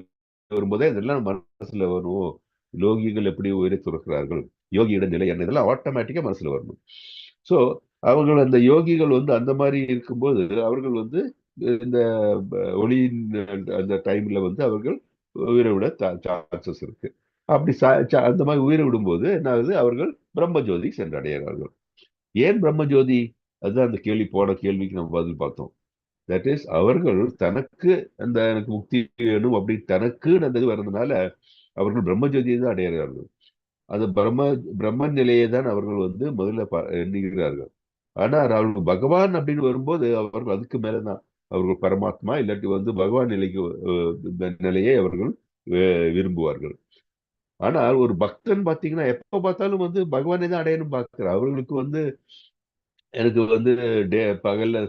வரும்போதே இதெல்லாம் நம்ம மனசுல வரும். யோகிகள் எப்படி உயிரை துறக்கிறார்கள், யோகியோட நிலை என்ன, இதெல்லாம் ஆட்டோமேட்டிக்கா மனசுல வரணும். ஸோ அவர்கள் அந்த யோகிகள் வந்து அந்த மாதிரி இருக்கும்போது அவர்கள் வந்து இந்த ஒளியின் அந்த டைம்ல வந்து அவர்கள் உயிரை விட சான்சஸ் இருக்கு. அப்படி அந்த மாதிரி உயிரை விடும்போது என்ன ஆகுது? அவர்கள் பிரம்மஜோதி சென்றடைகிறார்கள். ஏன் பிரம்மஜோதி? அதுதான் அந்த கேள்வி, போன கேள்விக்கு நம்ம பதில் பார்த்தோம். தட் இஸ் அவர்கள் தனக்கு அந்த எனக்கு முக்தி வேணும் அப்படி தனக்கு அந்த இது வர்றதுனால அவர்கள் பிரம்மஜோதியை தான் அடைகிறார்கள். அது பிரம்ம நிலையை தான் அவர்கள் வந்து முதல்ல எண்ணுகிறார்கள். ஆனால் அவர்கள் பகவான் அப்படின்னு வரும்போது அவர்கள் அதுக்கு மேலதான் அவர்கள் பரமாத்மா இல்லாட்டி வந்து பகவான் நிலைக்கு நிலையை அவர்கள் விரும்புவார்கள். ஆனால் ஒரு பக்தன் பார்த்தீங்கன்னா எப்ப பார்த்தாலும் வந்து பகவானை தான் அடையணும் பார்க்கிறார். அவர்களுக்கு வந்து எனக்கு வந்து பகல்ல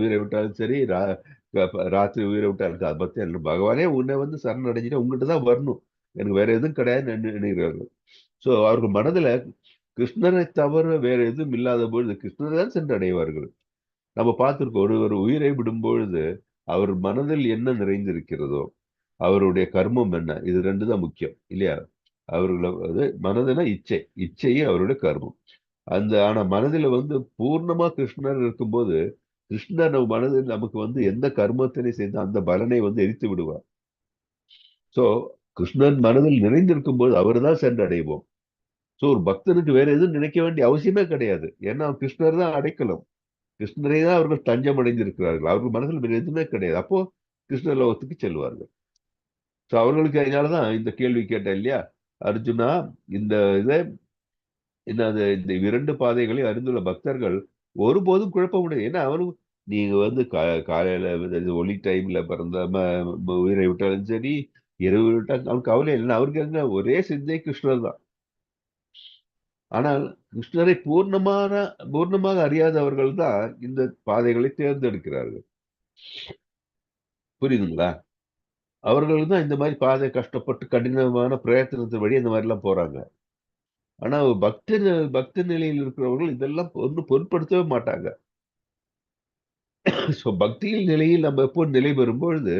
உயிரை விட்டாலும் சரி, ராத்திரி உயிரை விட்டாலும் அதை பத்தி பகவானே உன்னை வந்து சரண் அடைஞ்சிட்டு உங்ககிட்ட தான் வரணும், எனக்கு வேற எதுவும் கிடையாதுன்னு நினைக்கிறார்கள். ஸோ அவர்கள் மனதுல கிருஷ்ணரை தவிர வேற எதுவும் இல்லாத பொழுது கிருஷ்ணரை தான் சென்று அடைவார்கள். நம்ம பார்த்திருக்கோம், ஒரு உயிரை விடும் பொழுது அவர் மனதில் என்ன நிறைந்திருக்கிறதோ, அவருடைய கர்மம் என்ன, இது 2 தான் முக்கியம் இல்லையா? அவர்களை மனதுனா இச்சையும் அவருடைய கர்மம். ஆனா மனதில் வந்து பூர்ணமா கிருஷ்ணர் இருக்கும்போது கிருஷ்ணர் நம்ம மனதில் நமக்கு வந்து எந்த கர்மத்தினை செய்து அந்த பலனை வந்து எரித்து விடுவார். சோ கிருஷ்ணன் மனதில் நிறைந்திருக்கும் போது அவர் தான் சென்று அடைவோம். சோ ஒரு பக்தனுக்கு வேற எதுவும் நினைக்க வேண்டிய அவசியமே கிடையாது. ஏன்னா கிருஷ்ணர் தான் அடைக்கலம், கிருஷ்ணரை தான் அவர்கள் தஞ்சம் அடைந்திருக்கிறார்கள். அவர்கள் மனதில் வேற எதுவுமே கிடையாது. அப்போ கிருஷ்ண லோகத்துக்கு செல்வார்கள். சோ அவர்களுக்கு அதனாலதான் இந்த கேள்வி கேட்டேன் இல்லையா அர்ஜுனா, இந்த இதை என்னது, இந்த 2 பாதைகளை அறிந்துள்ள பக்தர்கள் ஒருபோதும் குழப்ப முடியாது. ஏன்னா அவனுக்கு நீங்க வந்து காலையில ஒளி டைம்ல பிறந்த உயிரை விட்டாலும் சரி, இரவு விட்டாலும் அவனுக்கு கவலை இல்லை. அவருக்கு என்ன ஒரே சிந்தை கிருஷ்ணர் தான். ஆனால் கிருஷ்ணரை பூர்ணமாக அறியாதவர்கள் தான் இந்த பாதைகளை தேர்ந்தெடுக்கிறார்கள். புரியுதுங்களா? அவர்கள் தான் இந்த மாதிரி பாதை கஷ்டப்பட்டு கடினமான பிரயத்தனத்தின் வழி இந்த மாதிரி எல்லாம் போறாங்க. ஆனா பக்தி நிலையில் இருக்கிறவர்கள் இதெல்லாம் ஒன்றும் பொருட்படுத்தவே மாட்டாங்க. ஸோ பக்தியில் நிலையில் நம்ம எப்போ நிலை பெறும் பொழுது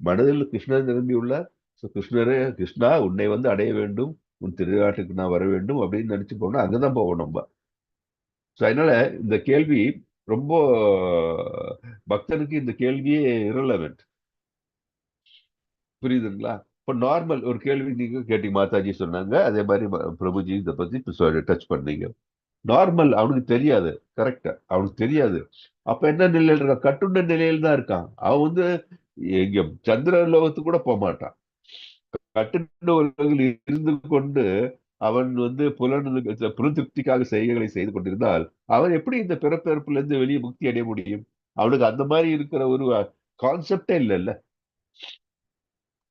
மனதில் கிருஷ்ணர் நிரம்பியுள்ளார். ஸோ கிருஷ்ணரே, கிருஷ்ணா உன்னை வந்து அடைய வேண்டும், உன் திருநாட்டுக்கு நான் வர வேண்டும் அப்படின்னு நினைச்சு போனா அங்கதான் போவோம் நம்ம. ஸோ அதனால இந்த கேள்வி ரொம்ப பக்தனுக்கு இந்த கேள்வியே இரலவென்ட். புரியுதுங்களா? இப்போ நார்மல் ஒரு கேள்வி நீங்க கேட்டீங்க, மாதாஜி சொன்னாங்க, அதே மாதிரி பிரபுஜி இதை பத்தி டச் பண்ணீங்க. நார்மல் அவனுக்கு தெரியாது, கரெக்டா அவனுக்கு தெரியாது. அப்ப என்ன நிலையில் இருக்கான்? கட்டுண்ட நிலையில் தான் இருக்கான். அவன் வந்து எங்க சந்திர லோகத்துக்கு கூட போக மாட்டான். கட்டுண்ட உலகில் இருந்து கொண்டு அவன் வந்து புலத்திருப்திக்காக செய்கைகளை செய்து கொண்டிருந்தால் அவன் எப்படி இந்த பிறப்பிறப்புல இருந்து வெளியே முக்தி அடைய முடியும்? அவனுக்கு அந்த மாதிரி இருக்கிற ஒரு கான்செப்டே இல்லைல்ல.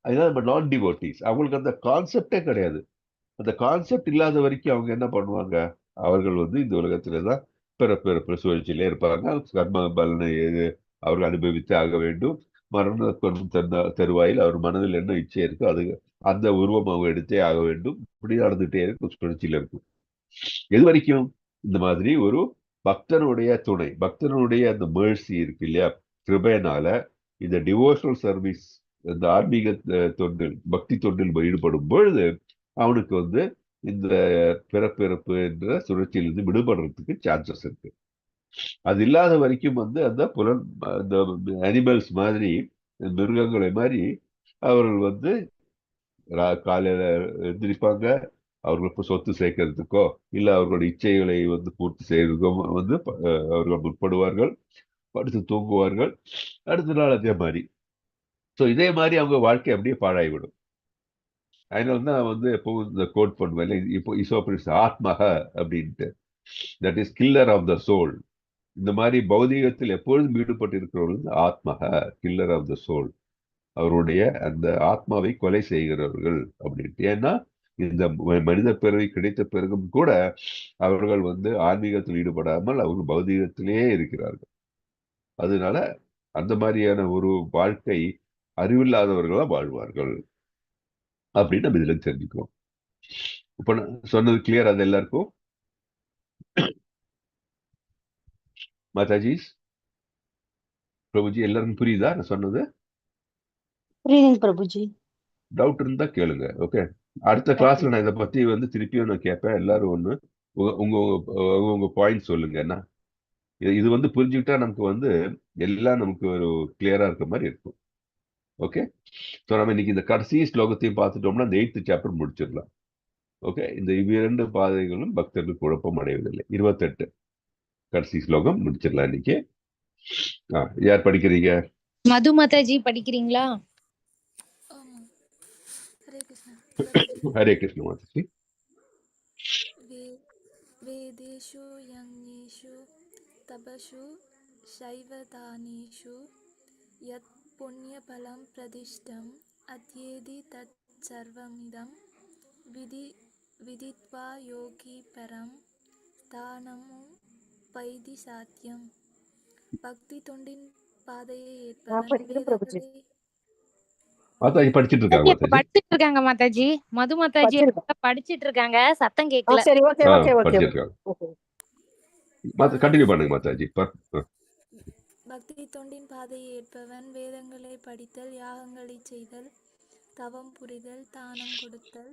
அதுதான் நம்ம நான் டிவோட்டிஸ், அவங்களுக்கு அந்த கான்செப்டே கிடையாது. அந்த கான்செப்ட் இல்லாத வரைக்கும் அவங்க என்ன பண்ணுவாங்க? அவர்கள் வந்து இந்த உலகத்துலதான் பிறப்பிறப்பு சுழற்சியிலே இருப்பாங்க. கர்ம பலனை அவர்கள் அனுபவித்து ஆக வேண்டும். மரண தருவாயில் அவர் மனதில் என்ன இச்சை இருக்கோ அது அந்த உருவம் அவங்க எடுத்தே ஆக வேண்டும். இப்படி நடந்துகிட்டே இருக்கும், சுழற்சியில இருக்கும். எது வரைக்கும்? இந்த மாதிரி ஒரு பக்தனுடைய துணை, பக்தனுடைய அந்த மேர்சி இருக்கு இல்லையா, கிருபையினால இந்த டிவோஷனல் சர்வீஸ், இந்த ஆன்மீக தொண்டில், பக்தி தொண்டில் ஈடுபடும் பொழுது அவனுக்கு வந்து இந்த பிறப்பிறப்பு என்ற சுழற்சியிலிருந்து விடுபடுறதுக்கு சான்சஸ் இருக்கு. அது இல்லாத வரைக்கும் வந்து அந்த அந்த அனிமல்ஸ் மாதிரி, மிருகங்களை மாதிரி அவர்கள் வந்து காலையில எந்திரிப்பாங்க, அவர்களுக்கு சொத்து சேர்க்கறதுக்கோ இல்ல அவர்களுடைய இச்சைகளை வந்து பூர்த்தி செய்யறதுக்கோ வந்து அவர்கள் முற்படுவார்கள், படுத்து தூங்குவார்கள், அடுத்த நாள் அதே மாதிரி. ஸோ இதே மாதிரி அவங்க வாழ்க்கை அப்படியே பாழாய்விடும். அதனால தான் வந்து எப்பவும் இந்த கோட் பண்ணுவேன், இப்போ இசோபரிஸ் ஆத்மக அப்படின்ட்டு, that is killer of the soul. இந்த மாதிரி பௌதீகத்தில் எப்பொழுதும் ஈடுபட்டு இருக்கிறவர்கள் ஆத்மக, கில்லர் ஆஃப் த சோல், அவருடைய அந்த ஆத்மாவை கொலை செய்கிறவர்கள் அப்படின்ட்டு. ஏன்னா இந்த மனித பிறவி கிடைத்த பிறகும் கூட அவர்கள் வந்து ஆன்மீகத்தில் ஈடுபடாமல் அவர்கள் பௌதீகத்திலேயே இருக்கிறார்கள். அதனால அந்த மாதிரியான ஒரு வாழ்க்கை அறிவில்லாதவர்களா வாழ்வார்கள் அப்படின்னு நம்ம இதுல தெரிஞ்சுக்கிறோம். இப்ப நான் சொன்னது கிளியர் அது எல்லாருக்கும்? மாதாஜி, பிரபுஜி, எல்லாருக்கும் புரியுதா நான் சொன்னது? புரியுதுங்க பிரபுஜி. டவுட் இருந்தா கேளுங்க. ஓகே, அடுத்த கிளாஸ்ல நான் இதை பத்தி வந்து திருப்பியும் நான் கேட்பேன். எல்லாரும் ஒண்ணு உங்க உங்க பாயிண்ட் சொல்லுங்க. என்ன இது வந்து புரிஞ்சுக்கிட்டா நமக்கு வந்து எல்லாம் நமக்கு ஒரு கிளியரா இருக்க மாதிரி இருக்கும். ஓகே, ஸோ நம்ம இன்னைக்கு இந்த கடைசி ஸ்லோகத்தையும் பார்த்துட்டோம்னா இந்த 8th சாப்டர் முடிச்சிடலாம். ஓகே, இந்த 2 பாதைகளும் பக்தர்கள் குழப்பம் அடைவதில்லை. 28 கடைசி ஸ்லோகம் முடிச்சிடலாம் இன்னைக்கு. யார் படிக்கிறீங்க? மது மாதாஜி படிக்கிறீங்களா? ஹரே கிருஷ்ண மாதாஜி. வேதேஷு யஞேஷு தபஷு சைவதானேஷு யத் புண்ணியபலம் பிரதிஷ்டம் அத்யேதி தத் சர்வமிதம் விதித்வா யோகி பரம் ஸ்தானமும் பைதி சாத்தியம். பக்தி தொண்டின் பாதையை ஏற்பவன் வேதங்களை மாதாஜி படிச்சிட்டு இருக்காங்க. படிச்சிட்டு இருக்காங்க மாதாஜி. மது மாதாஜி படிச்சிட்டு இருக்காங்க, சத்தம் கேட்கல. சரி, ஓகே ஓகே ஓகே. கண்டினியூ பண்ணுங்க மாதாஜி. பக்தி தொண்டின் பாதையை ஏற்பவன் வேதங்களை படித்தல், யாகங்களை செய்தல், தவம் புரிதல், தானம் கொடுத்தல்,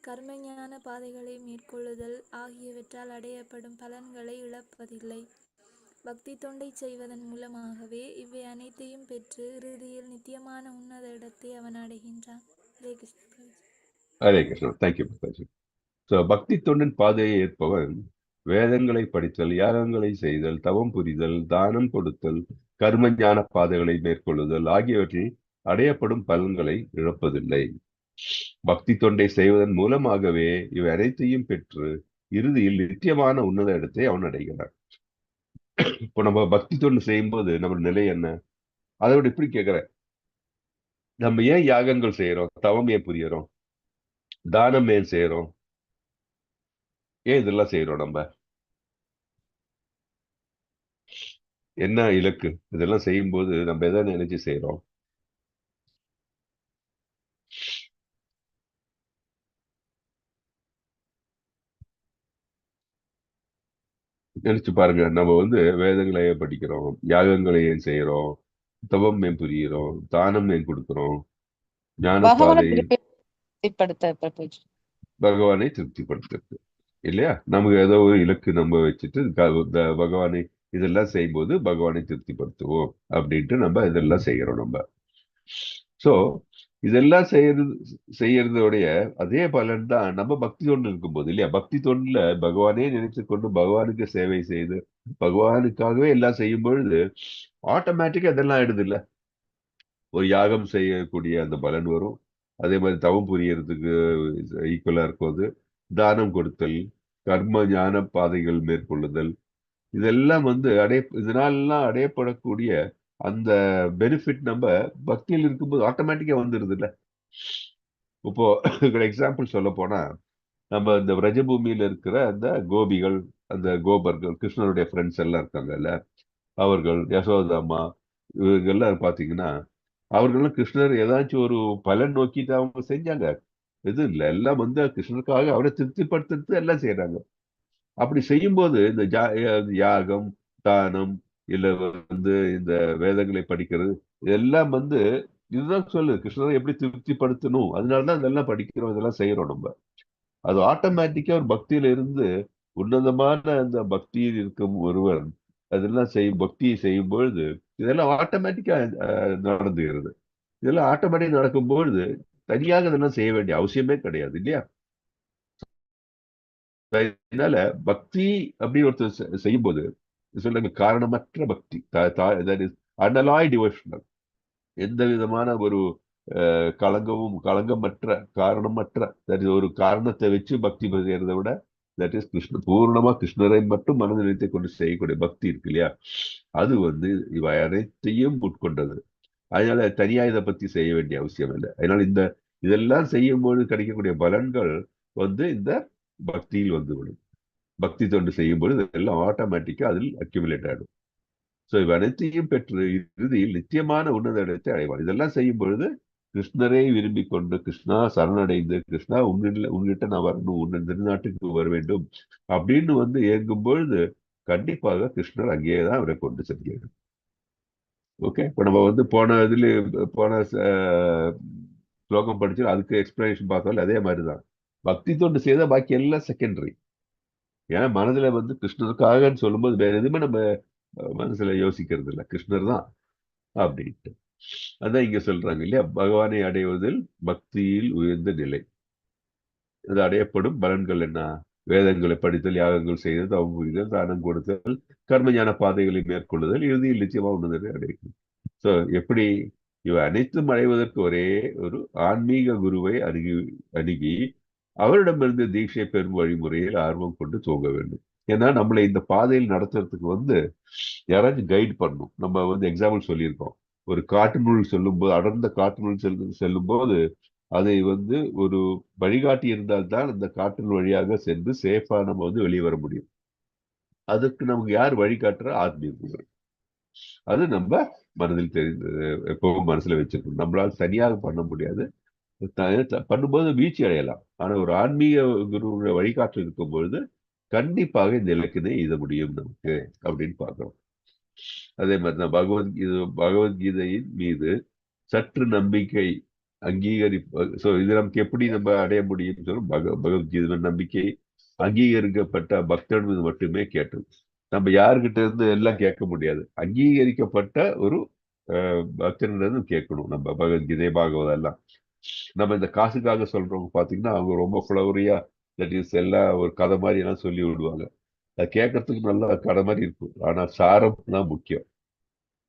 கர்மஞான பாதைகளை மேற்கொள்ளுதல் ஆகியவற்றால் அடையப்படும் பலன்களை இழப்பதில்லை. பக்தி தொண்டை செய்வதன் மூலமாகவே இவை அனைத்தையும் பெற்று இறுதியில் நித்தியமான உன்னத இடத்தை அவன் அடைகின்றான். ஹரே கிருஷ்ண. ஹரே கிருஷ்ணா. தேங்க்யூ மாதாஜி. ஸோ பக்தி தொண்டின் பாதையை ஏற்பவன் வேதங்களை படித்தல், யாகங்களை செய்தல், தவம் புரிதல், தானம் கொடுத்தல், கர்ம ஞான பாதைகளை மேற்கொள்ளுதல் ஆகியவற்றில் அடையப்படும் பலன்களை இழப்பதில்லை. பக்தி தொண்டை செய்வதன் மூலமாகவே இவை அனைத்தையும் பெற்று இறுதியில் நித்தியமான உன்னத இடத்தை அவன் அடைகிறான். இப்போ நம்ம பக்தி தொண்டு செய்யும் போது நம்ம நிலை என்ன? அதை விட இப்படி கேட்கிறேன், நம்ம ஏன் யாகங்கள் செய்யறோம்? தவம் ஏன் புரியறோம்? தானம் ஏன் செய்யறோம்? ஏன் இதெல்லாம் செய்யறோம்? நம்ம என்ன இலக்கு? இதெல்லாம் செய்யும் போது நம்ம எதை நினைச்சு செய்யறோம்? நினைச்சு பாருங்க, நம்ம வந்து வேதங்களை ஏன் படிக்கிறோம், யாகங்களை ஏன் செய்யறோம், தவம் ஏன் புரிகிறோம், தானம் ஏன் கொடுக்கிறோம், ஞான பகவானை பாதை, திருப்திப்படுத்த பிரபுஜி. பகவானை திருப்திப்படுத்துறது இல்லையா? நமக்கு ஏதோ ஒரு இலக்கு நம்ம வச்சுட்டு பகவானை இதெல்லாம் செய்யும்போது பகவானை திருப்திப்படுத்துவோம் அப்படின்ட்டு நம்ம இதெல்லாம் செய்யறோம் நம்ம. சோ இதெல்லாம் செய்யறதோடைய அதே பலன் தான் நம்ம பக்தி தொண்டு இருக்கும்போது இல்லையா? பக்தி தொண்டுல பகவானே நினைச்சு கொண்டு பகவானுக்கு சேவை செய்து பகவானுக்காகவே எல்லாம் செய்யும் பொழுது ஆட்டோமேட்டிக்கா இதெல்லாம் ஆயிடுது இல்ல. ஒரு யாகம் செய்யக்கூடிய அந்த பலன் வரும். அதே மாதிரி தவம் புரியறதுக்கு ஈக்குவலா இருக்கும்போது தானம் கொடுத்தல், கர்ம ஞான பாதைகள் மேற்கொள்ளுதல், இதெல்லாம் வந்து இதனாலெல்லாம் அடையப்படக்கூடிய அந்த பெனிஃபிட் நம்ம பக்தியில் இருக்கும்போது ஆட்டோமேட்டிக்கா வந்துடுது இல்ல. இப்போ எக்ஸாம்பிள் சொல்ல போனா, நம்ம இந்த பிரஜபூமியில இருக்கிற அந்த கோபிகள், அந்த கோபர்கள், கிருஷ்ணருடைய ஃப்ரெண்ட்ஸ் எல்லாம் இருக்காங்கல்ல, அவர்கள் யசோதாமா, இவங்கெல்லாம் பாத்தீங்கன்னா அவர்களும் கிருஷ்ணர் ஏதாச்சும் ஒரு பலன் நோக்கிட்டு அவங்க செஞ்சாங்க. எதுவும் இல்லை, எல்லாம் வந்து கிருஷ்ணருக்காக அவரை திருப்திப்படுத்துறது எல்லாம் செய்யறாங்க. அப்படி செய்யும்போது இந்த யாகம், தானம், இல்ல வந்து இந்த வேதங்களை படிக்கிறது, இதெல்லாம் வந்து இதுதான் சொல்லு கிருஷ்ணரை எப்படி திருப்திப்படுத்தணும். அதனாலதான் இதெல்லாம் படிக்கிறோம், இதெல்லாம் செய்யறோம் நம்ம. அது ஆட்டோமேட்டிக்கா ஒரு பக்தியில இருந்து உன்னதமான அந்த பக்தியில் இருக்கும் ஒருவர் அதெல்லாம் பக்தியை செய்யும் பொழுது இதெல்லாம் ஆட்டோமேட்டிக்கா நடந்துகிறது. இதெல்லாம் ஆட்டோமேட்டிக் நடக்கும்பொழுது தனியாக இதெல்லாம் செய்ய வேண்டிய அவசியமே கிடையாது இல்லையா? அதனால பக்தி அப்படின்னு ஒருத்தர் செய்யும் போது சொல்லுங்க, காரணமற்ற பக்தி, அனலாய் டிவோஷனல், எந்த விதமான ஒரு களங்கமற்ற, காரணமற்ற, ஒரு காரணத்தை வச்சு பக்தி செய்யறதை விட தட் இஸ் பூர்ணமா கிருஷ்ணரை மட்டும் மனதில் நினைத்துக் கொண்டு செய்யக்கூடிய பக்தி இருக்கு இல்லையா? அது வந்து இவை அனைத்தையும் உட்கொண்டது. அதனால தனியா இதை பத்தி செய்ய வேண்டிய அவசியம் இல்லை. அதனால இதெல்லாம் செய்யும்போது கிடைக்கக்கூடிய பலன்கள் வந்து இந்த பக்தியில் வந்து விடும். பக்தி தொண்டு செய்யும்போது இதெல்லாம் ஆட்டோமேட்டிக்கா அதில் அக்யூமுலேட் ஆகிடும். ஸோ இவ அனைத்தையும் பெற்று இறுதியில் நித்தியமான உன்னத இடத்தை அடைவான். இதெல்லாம் செய்யும் பொழுது கிருஷ்ணரை விரும்பி கொண்டு, கிருஷ்ணா சரணடைந்து, கிருஷ்ணா உங்ககிட்ட நான் வரணும், உன்ன திருநாட்டுக்கு வர வேண்டும் அப்படின்னு வந்து ஏங்கும் பொழுது கண்டிப்பாக கிருஷ்ணர் அங்கேயே தான் அவரை கொண்டு செல்கிறார். ஓகே, இப்போ நம்ம வந்து போன ஸ்லோகம் படிச்சு அதுக்கு எக்ஸ்பிளனேஷன் பார்த்தாலும் அதே மாதிரி தான். பக்தி தொண்டு செய்த பாக்கி எல்லாம் செகண்டரி. ஏன்னா மனதுல வந்து கிருஷ்ணருக்காகன்னு சொல்லும்போது வேற எதுவுமே நம்ம மனசுல யோசிக்கிறது இல்லை, கிருஷ்ணர் தான் அப்படின்ட்டு. அதான் இங்க சொல்றாங்க இல்லையா, பகவானை அடைவதில் பக்தியில் உயர்ந்த நிலை. இது அடையப்படும் பலன்கள் என்ன? வேதங்களை படித்தல், யாகங்கள் செய்தல், தவம் புரிதல், தானம் கொடுத்தல், கர்மஞான பாதைகளை மேற்கொள்ளுதல், இறுதியில் நிச்சயமா உன்னதரை அடையும். ஸோ எப்படி இவை அனைத்தும் அடைவதற்கு ஒரே ஒரு ஆன்மீக குருவை அணுகி அவரிடமிருந்து தீட்சை பெறும் வழிமுறையில் ஆர்வம் கொண்டு தூங்க வேண்டும். ஏன்னா நம்மளை இந்த பாதையில் நடத்துறதுக்கு வந்து யாராச்சும் கைட் பண்ணும். நம்ம வந்து எக்ஸாம்பிள் சொல்லியிருக்கோம், ஒரு காட்டுநூல் சொல்லும்போது, அடர்ந்த காட்டுநூல் செல்லும் போது அதை வந்து ஒரு வழிகாட்டி இருந்தால்தான் அந்த காட்டின் வழியாக சென்று சேஃபா நம்ம வந்து வெளியே வர முடியும். அதுக்கு நமக்கு யார் வழிகாட்டுற? ஆத்மீக. அது நம்ம மனதில் தெரிந்து எப்பவும் மனசுல வச்சிருக்கணும். நம்மளால தனியாக பண்ண முடியாது, பண்ணும்போது வீழ்ச்சி அடையலாம். ஆனா ஒரு ஆன்மீக குருவுடைய வழிகாட்டு இருக்கும் பொழுது கண்டிப்பாக இந்த இலக்கினை எழுத முடியும் நமக்கு அப்படின்னு பார்க்கிறோம். அதே மாதிரிதான் பகவத்கீதையின் மீது சற்று நம்பிக்கை இது நமக்கு எப்படி நம்ம அடைய முடியும் சொல்லும். பகவத்கீதை நம்பிக்கை அங்கீகரிக்கப்பட்ட பக்தன் மீது மட்டுமே கேட்டது. நம்ம யாருக்கிட்ட இருந்து எல்லாம் கேட்க முடியாது. அங்கீகரிக்கப்பட்ட ஒரு பக்தனிடம் கேட்கணும் நம்ம பகவத்கீதை, பாகவதம் எல்லாம். நம்ம இந்த காசுக்காக சொல்றவங்க பாத்தீங்கன்னா அவங்க ரொம்ப ஃப்ளவரியா தட் இஸ் எல்லாம் ஒரு கதை மாதிரி எல்லாம் சொல்லி விடுவாங்க. அது கேட்கறதுக்கு நல்லா கதை மாதிரி இருக்கும், ஆனா சாரம் தான் முக்கியம்,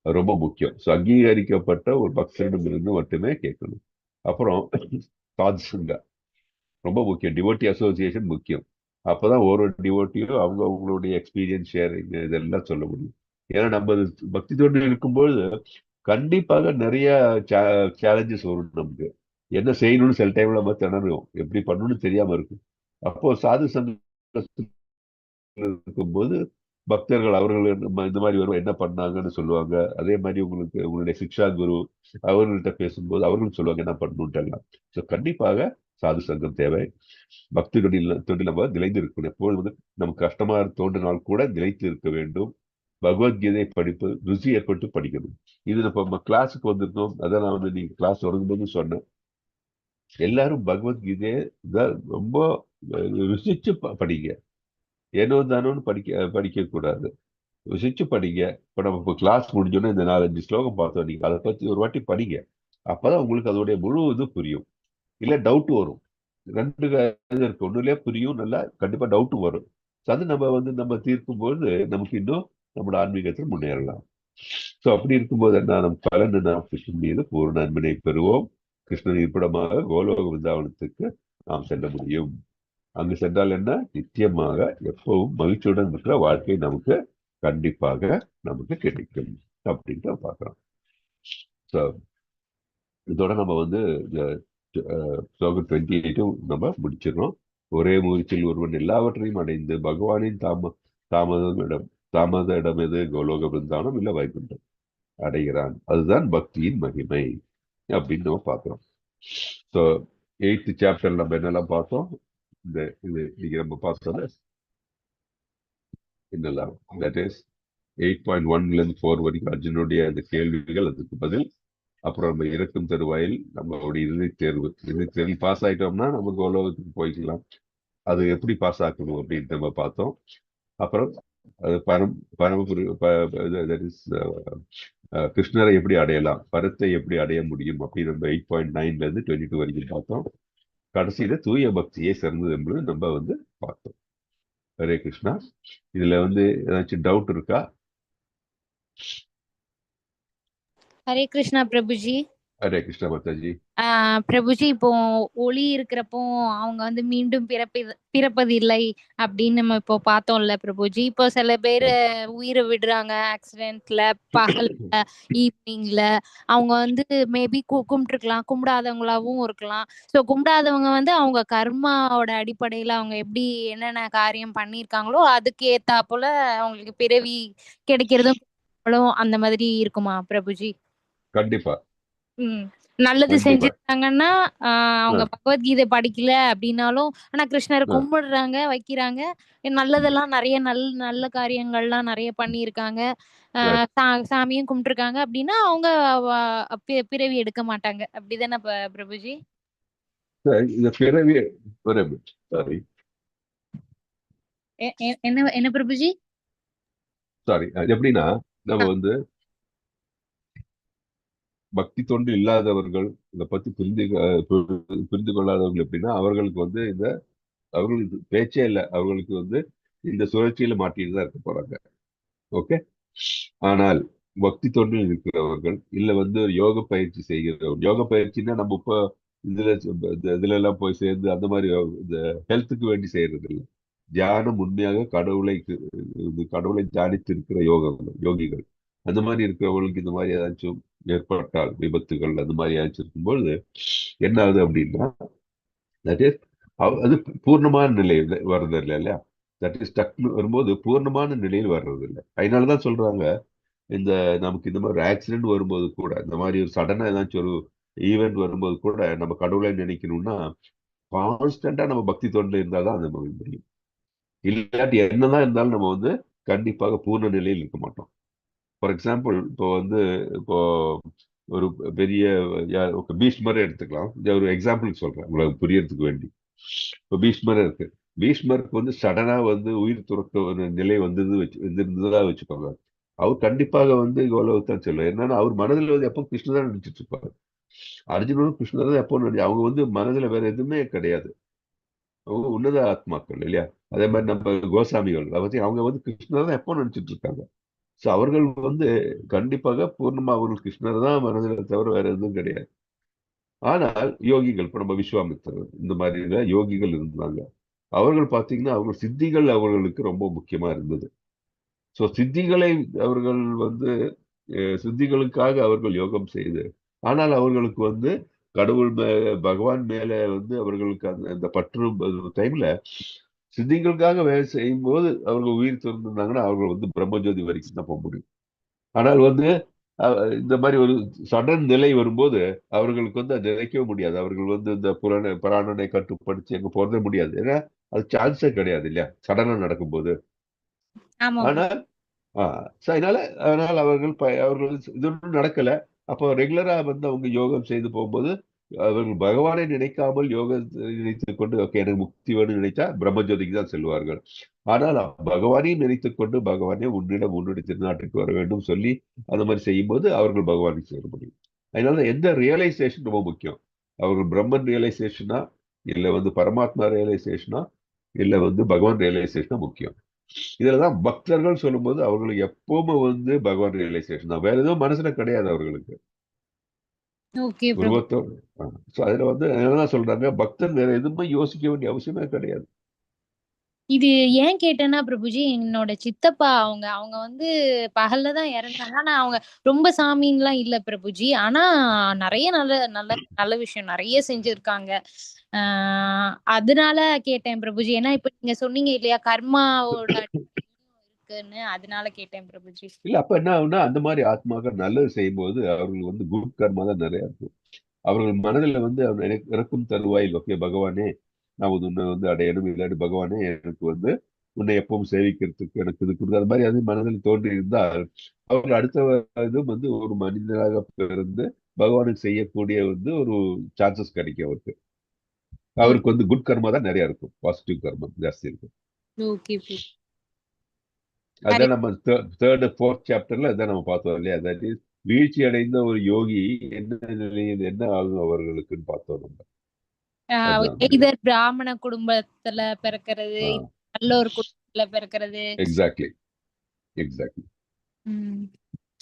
ரொம்ப முக்கியம். ஸோ அங்கீகரிக்கப்பட்ட ஒரு பக்தனிடம் இருந்து மட்டுமே கேட்கணும். அப்புறம் சாத்சங்கா ரொம்ப முக்கியம், டிவோட்டி அசோசியேஷன் முக்கியம். அப்பதான் ஒரு டிவோட்டியும் அவங்களுடைய எக்ஸ்பீரியன்ஸ் ஷேரிங் இதெல்லாம் சொல்ல முடியும். ஏன்னா நம்ம பக்தி தொண்டு இருக்கும்போது கண்டிப்பாக நிறைய சேலஞ்சஸ் வரும். நமக்கு என்ன செய்யணும்னு சில டைம்ல நம்ம திணறும், எப்படி பண்ணணும்னு தெரியாம இருக்கும். அப்போ சாது சங்கம் இருக்கும்போது பக்தர்கள் அவர்கள் இந்த மாதிரி வரும் என்ன பண்ணாங்கன்னு சொல்லுவாங்க. அதே மாதிரி உங்களுடைய சிக்ஷா குரு அவர்கள்ட்ட பேசும்போது அவர்களும் சொல்லுவாங்க என்ன பண்ணணும்ட்டு எல்லாம். ஸோ கண்டிப்பாக சாது சங்கம் தேவை. பக்தி தொண்டில் நம்ம நிலைந்து இருக்கணும். எப்போது வந்து நமக்கு கஷ்டமா தோன்றினால் கூட நிலைத்து இருக்க வேண்டும். பகவத்கீதை படிப்பு ருசி ஏற்பட்டு படிக்கணும். இது நம்ம கிளாஸுக்கு வந்திருந்தோம். அதான் நான் வந்து நீங்க கிளாஸ் வரும்போது சொன்னேன், எல்லாரும் பகவத்கீதையை ரொம்ப ருசிச்சு படிங்க. ஏனோ தானோன்னு படிக்க கூடாது. ருசிச்சு படிங்க. இப்போ நம்ம இப்போ கிளாஸ் முடிஞ்சோன்னா இந்த 4-5 ஸ்லோகம் பார்த்தோம், நீங்க அதை பத்தி ஒரு வாட்டி படிங்க. அப்பதான் உங்களுக்கு அதோடைய முழு இது புரியும். இல்ல டவுட் வரும். 2 இது இருக்கு. ஒண்ணுலயே புரியும், நல்லா கண்டிப்பா டவுட் வரும். அது நம்ம தீர்க்கும்போது நமக்கு இன்னும் நம்மளோட ஆன்மீகத்தில் முன்னேறலாம். ஸோ அப்படி இருக்கும்போது நம்ம பலன் கிருஷ்ணன் மீது பூர்ண அன்பினை பெறுவோம். கிருஷ்ணன் இருப்பிடமாக கோலோக விருந்தாவனத்துக்கு நாம் செல்ல முடியும். அங்கு சென்றால் என்ன, நிச்சயமாக எப்பவும் மகிழ்ச்சியுடன் இருக்கிற வாழ்க்கை நமக்கு கண்டிப்பாக நமக்கு கிடைக்கும் அப்படின்ட்டு பார்க்கலாம். ஸோ இதோட நம்ம வந்து ஸ்லோகம் 28 நம்ம முடிச்சிடறோம். ஒரே முயற்சியில் ஒருவன் எல்லாவற்றையும் அடைந்து பகவானின் தாமத இடம் எது, கோலோக பிருந்தாவனம் இல்ல வைகுண்டம் அடைகிறான். அதுதான் பக்தியின் மகிமை அப்படின்னு நம்ம பார்க்கிறோம். ஸோ 8th சாப்டர் நம்ம என்னெல்லாம் பார்த்தோம், இது நம்ம பார்த்தோம்ல என்னெல்லாம், தட் இஸ் 8.1 4 வரைக்கும் அர்ஜுனுடைய அந்த கேள்விகள், அதுக்கு பதில். அப்புறம் நம்ம இறக்கும் தருவாயில் நம்மளுடைய இறுதித் தேர்வு பாஸ் ஆயிட்டோம்னா நம்ம கோலோகத்துக்கு போய்க்கலாம். அது எப்படி பாஸ் ஆக்கணும் அப்படின்னு நம்ம பார்த்தோம். அப்புறம் அது கிருஷ்ணரை எப்படி அடையலாம், பரத்தை எப்படி அடைய முடியும் அப்படின்னு நம்ம 8.9 இருந்து 22 வரைக்கும் பார்த்தோம். கடைசியில தூய பக்தியே சிறந்தது என்பது நம்ம வந்து பார்த்தோம். ஹரே கிருஷ்ணா. இதுல வந்து ஏதாச்சும் டவுட் இருக்கா? ஹரே கிருஷ்ணா பிரபுஜி. ஹரே கிருஷ்ணா மாதாஜி. பிரபுஜி, இப்போ ஒளி இருக்கிறப்போ அவங்க வந்து மீண்டும் பிறப்பது இல்லை அப்படின்னு நம்ம இப்போ பார்த்தோம்ல பிரபுஜி. இப்போ சில பேர் உயிரை விடுறாங்க ஆக்சிடென்ட்ல, பகல்ல, ஈவினிங்ல. அவங்க வந்து மேபி கும்பிட்டுருக்கலாம், கும்பிடாதவங்களாவும் இருக்கலாம். ஸோ கும்பிடாதவங்க வந்து அவங்க கர்மாவோட அடிப்படையில அவங்க எப்படி என்னென்ன காரியம் பண்ணியிருக்காங்களோ அதுக்கு ஏத்தா போல அவங்களுக்கு பிறவி கிடைக்கிறதும் அந்த மாதிரி இருக்குமா பிரபுஜி? கண்டிப்பா. நல்லது செஞ்சிருக்காங்கன்னா அவங்க பகவத்கீதை படிக்கல அப்படின்னாலும் ஆனா கிருஷ்ணரை கும்பிடுறாங்க, வைக்கிறாங்க, நல்லதெல்லாம் நிறைய நல்ல காரியங்கள்லாம் நிறைய பண்ணியிருக்காங்க, சாமியும் கும்பிட்டுருக்காங்க அப்படின்னா அவங்க பிறவி எடுக்க மாட்டாங்க. அப்படிதானே பிரபுஜி? என்ன பிரபுஜி? சாரி, எப்படின்னா நம்ம வந்து பக்தி தொண்டு இல்லாதவர்கள், இதை பத்தி புரிந்து கொள்ளாதவர்கள் எப்படின்னா அவர்களுக்கு வந்து அவர்களுக்கு பேச்சே இல்லை. அவர்களுக்கு வந்து இந்த சுழற்சியில மாட்டிட்டு தான் இருக்க போறாங்க. ஓகே. ஆனால் பக்தி தொண்டில் இருக்கிறவர்கள் இல்ல வந்து யோக பயிற்சி செய்கிறவர்கள், யோக பயிற்சின்னா நம்ம இப்போ இதுல எல்லாம் போய் சேர்ந்து அந்த மாதிரி இந்த ஹெல்த்துக்கு வேண்டி செய்யறது இல்லை. தியானம் உண்மையாக கடவுளை தியானித்து இருக்கிற யோகிகள், அந்த மாதிரி இருக்கிறவங்களுக்கு இந்த மாதிரி ஏதாச்சும் ஏற்பட்டால் விபத்துகள் அந்த மாதிரி ஏதாச்சும் இருக்கும்போது என்ன ஆகுது அப்படின்னா அது பூர்ணமான நிலை வர்றது இல்லை இல்லையா. தட் இஸ் டக்குன்னு வரும்போது பூர்ணமான நிலையில் வர்றது இல்லை. அதனாலதான் சொல்றாங்க, நமக்கு இந்த மாதிரி ஆக்சிடென்ட் வரும்போது கூட, இந்த மாதிரி ஒரு சடனா ஏதாச்சும் ஒரு ஈவெண்ட் வரும்போது கூட நம்ம கடவுளை நினைக்கணும்னா கான்ஸ்டன்டா நம்ம பக்தி தொண்டில் இருந்தால்தான் அந்த மாதிரி முடியும். இல்லாட்டி என்னதான் இருந்தாலும் நம்ம வந்து கண்டிப்பாக பூர்ண நிலையில் இருக்க மாட்டோம். ஃபார் எக்ஸாம்பிள் இப்போ ஒரு பெரிய பீஷ்மரை எடுத்துக்கலாம். ஒரு எக்ஸாம்பிளுக்கு சொல்றேன் உங்களுக்கு புரியறதுக்கு வேண்டி. இப்போ பீஷ்மர் இருக்கு. பீஷ்மருக்கு வந்து சடனா வந்து உயிர் துறக்க நிலை வந்திருந்ததா வச்சுக்கோங்க. அவர் கண்டிப்பாக வந்து கோலோகத்தான் சொல்லுவார். என்னன்னா அவர் மனதில் வந்து எப்போ கிருஷ்ணன் தான் நினைச்சிட்டு இருப்பாரு. அர்ஜுனனும் கிருஷ்ணர் தான் எப்போ அவங்க வந்து மனதில் வேற எதுவுமே கிடையாது. அவங்க உன்னத ஆத்மாக்கள் இல்லையா. அதே மாதிரி நம்ம கோசாமிகள் அவங்க வந்து கிருஷ்ணர் தான் எப்போ நினைச்சிட்டு இருக்காங்க. ஸோ அவர்கள் வந்து கண்டிப்பாக பூர்ணமா அவர்கள் கிருஷ்ணர் தான் மனதில் தவிர வேற எதுவும் கிடையாது. ஆனால் யோகிகள், இப்போ நம்ம விஸ்வாமித்திரர் இந்த மாதிரி யோகிகள் இருந்தாங்க. அவர்கள் பார்த்தீங்கன்னா அவங்க சித்திகள் அவர்களுக்கு ரொம்ப முக்கியமா இருந்தது. ஸோ சித்திகளை அவர்கள் வந்து சித்திகளுக்காக அவர்கள் யோகம் செய்து, ஆனால் அவர்களுக்கு வந்து கடவுள் பகவான் மேல வந்து அவர்களுக்கு அந்த பற்று டைம்ல சித்திகளுக்காக வேலை செய்யும் போது அவர்கள் உயிர் திறந்திருந்தாங்கன்னா அவர்கள் வந்து பிரம்மஜோதி வரைக்கும் தான் போக முடியும். ஆனால் வந்து இந்த மாதிரி ஒரு சடன் நிலை வரும்போது அவர்களுக்கு வந்து அதை நினைக்கவே முடியாது. அவர்கள் வந்து இந்த பிராணனை கட்டுப்படுத்தி எங்க போறதே முடியாது. ஏன்னா அது சான்ஸே கிடையாது இல்லையா, சடனா நடக்கும்போது. ஆமா bro. ஆனால் அதனால அதனால் அவர்கள் இது ஒன்றும் நடக்கல. அப்போ ரெகுலரா வந்து அவங்க யோகம் செய்து போகும்போது அவர்கள் பகவானை நினைக்காமல் யோகத்தை நினைத்துக் கொண்டு ஓகே எனக்கு முக்தி வேணும்னு நினைத்தா பிரம்மஜோதிக்கு தான் செல்வார்கள். ஆனால் பகவானையும் நினைத்துக் கொண்டு பகவானே உன்னுடைய திருநாட்டுக்கு வர வேண்டும் சொல்லி அந்த மாதிரி செய்யும்போது அவர்கள் பகவானுக்கு சேர முடியும். அதனால எந்த ரியலைசேஷன் ரொம்ப முக்கியம். அவர்கள் பிரம்மன் ரியலைசேஷனா இல்லை வந்து பரமாத்மா ரியலைசேஷனா இல்லை வந்து பகவான் ரியலைசேஷனா முக்கியம். இதுலதான் பக்தர்கள் சொல்லும்போது அவர்களுக்கு எப்பவுமே வந்து பகவான் ரியலைசேஷன் தான், வேற எதுவும் மனசுல கிடையாது அவர்களுக்கு. ஓகே பிரபு. உருவத்தோடு அதுல வந்து என்னதான் சொல்றாங்க, பக்தர் வேற எதுவுமே யோசிக்க வேண்டிய அவசியமே கிடையாது. இது ஏன் கேட்டேன்னா பிரபுஜி, என்னோட சித்தப்பா அவங்க அவங்க வந்து பகல்ல தான் இறந்தாங்க. ஆனா அவங்க ரொம்ப சாமின்லாம் இல்ல பிரபுஜி. ஆனா நிறைய நல்ல நல்ல நல்ல விஷயம் நிறைய செஞ்சிருக்காங்க. அதனால கேட்டேன் பிரபுஜி. ஏன்னா இப்ப நீங்க சொன்னீங்க இல்லையா கர்மாவோட இருக்குன்னு, அதனால கேட்டேன் பிரபுஜி. இல்ல அப்ப என்ன ஆகுனா அந்த மாதிரி ஆத்மாக்கள் நல்லது செய்யும் போது அவர்கள் வந்து குட் கர்மா தான் நிறைய இருக்கும். அவர்கள் மனதில் வந்து இறக்கும் தருவாயில் ஓகே பகவானே நான் உன்னை வந்து அடையணும், இல்லாட்டி பகவானே எனக்கு வந்து உன்னை எப்பவும் சேவிக்கிறதுக்கு எனக்கு இது கொடுத்து அது மாதிரி அது மனதில் தோன்றி இருந்தால் அவர்கள் அடுத்த இதுவும் வந்து ஒரு மனிதனாக பிறந்து பகவானுக்கு செய்யக்கூடிய வந்து ஒரு சான்சஸ் கிடைக்கும் அவருக்கு. அவருக்கு வந்து குட் கர்மா தான் நிறைய இருக்கும், பாசிட்டிவ் கர்மா ஜாஸ்தி இருக்கும். ஓகே அதான் நம்ம தேர்ட் ஃபோர்த் சாப்டர்ல அதான் நம்ம பார்த்தோம் இல்லையா, தட் இஸ் வீழ்ச்சி அடைந்த ஒரு யோகி என்ன நிலையில் என்ன ஆகும் அவர்களுக்குன்னு பார்த்தோம் நம்ம. எய்தர் பிராமண குடும்பத்துல பிறக்கிறது, நல்ல ஒரு குடும்பத்துல பிறக்கிறது. எக்ஸாக்ட்லி.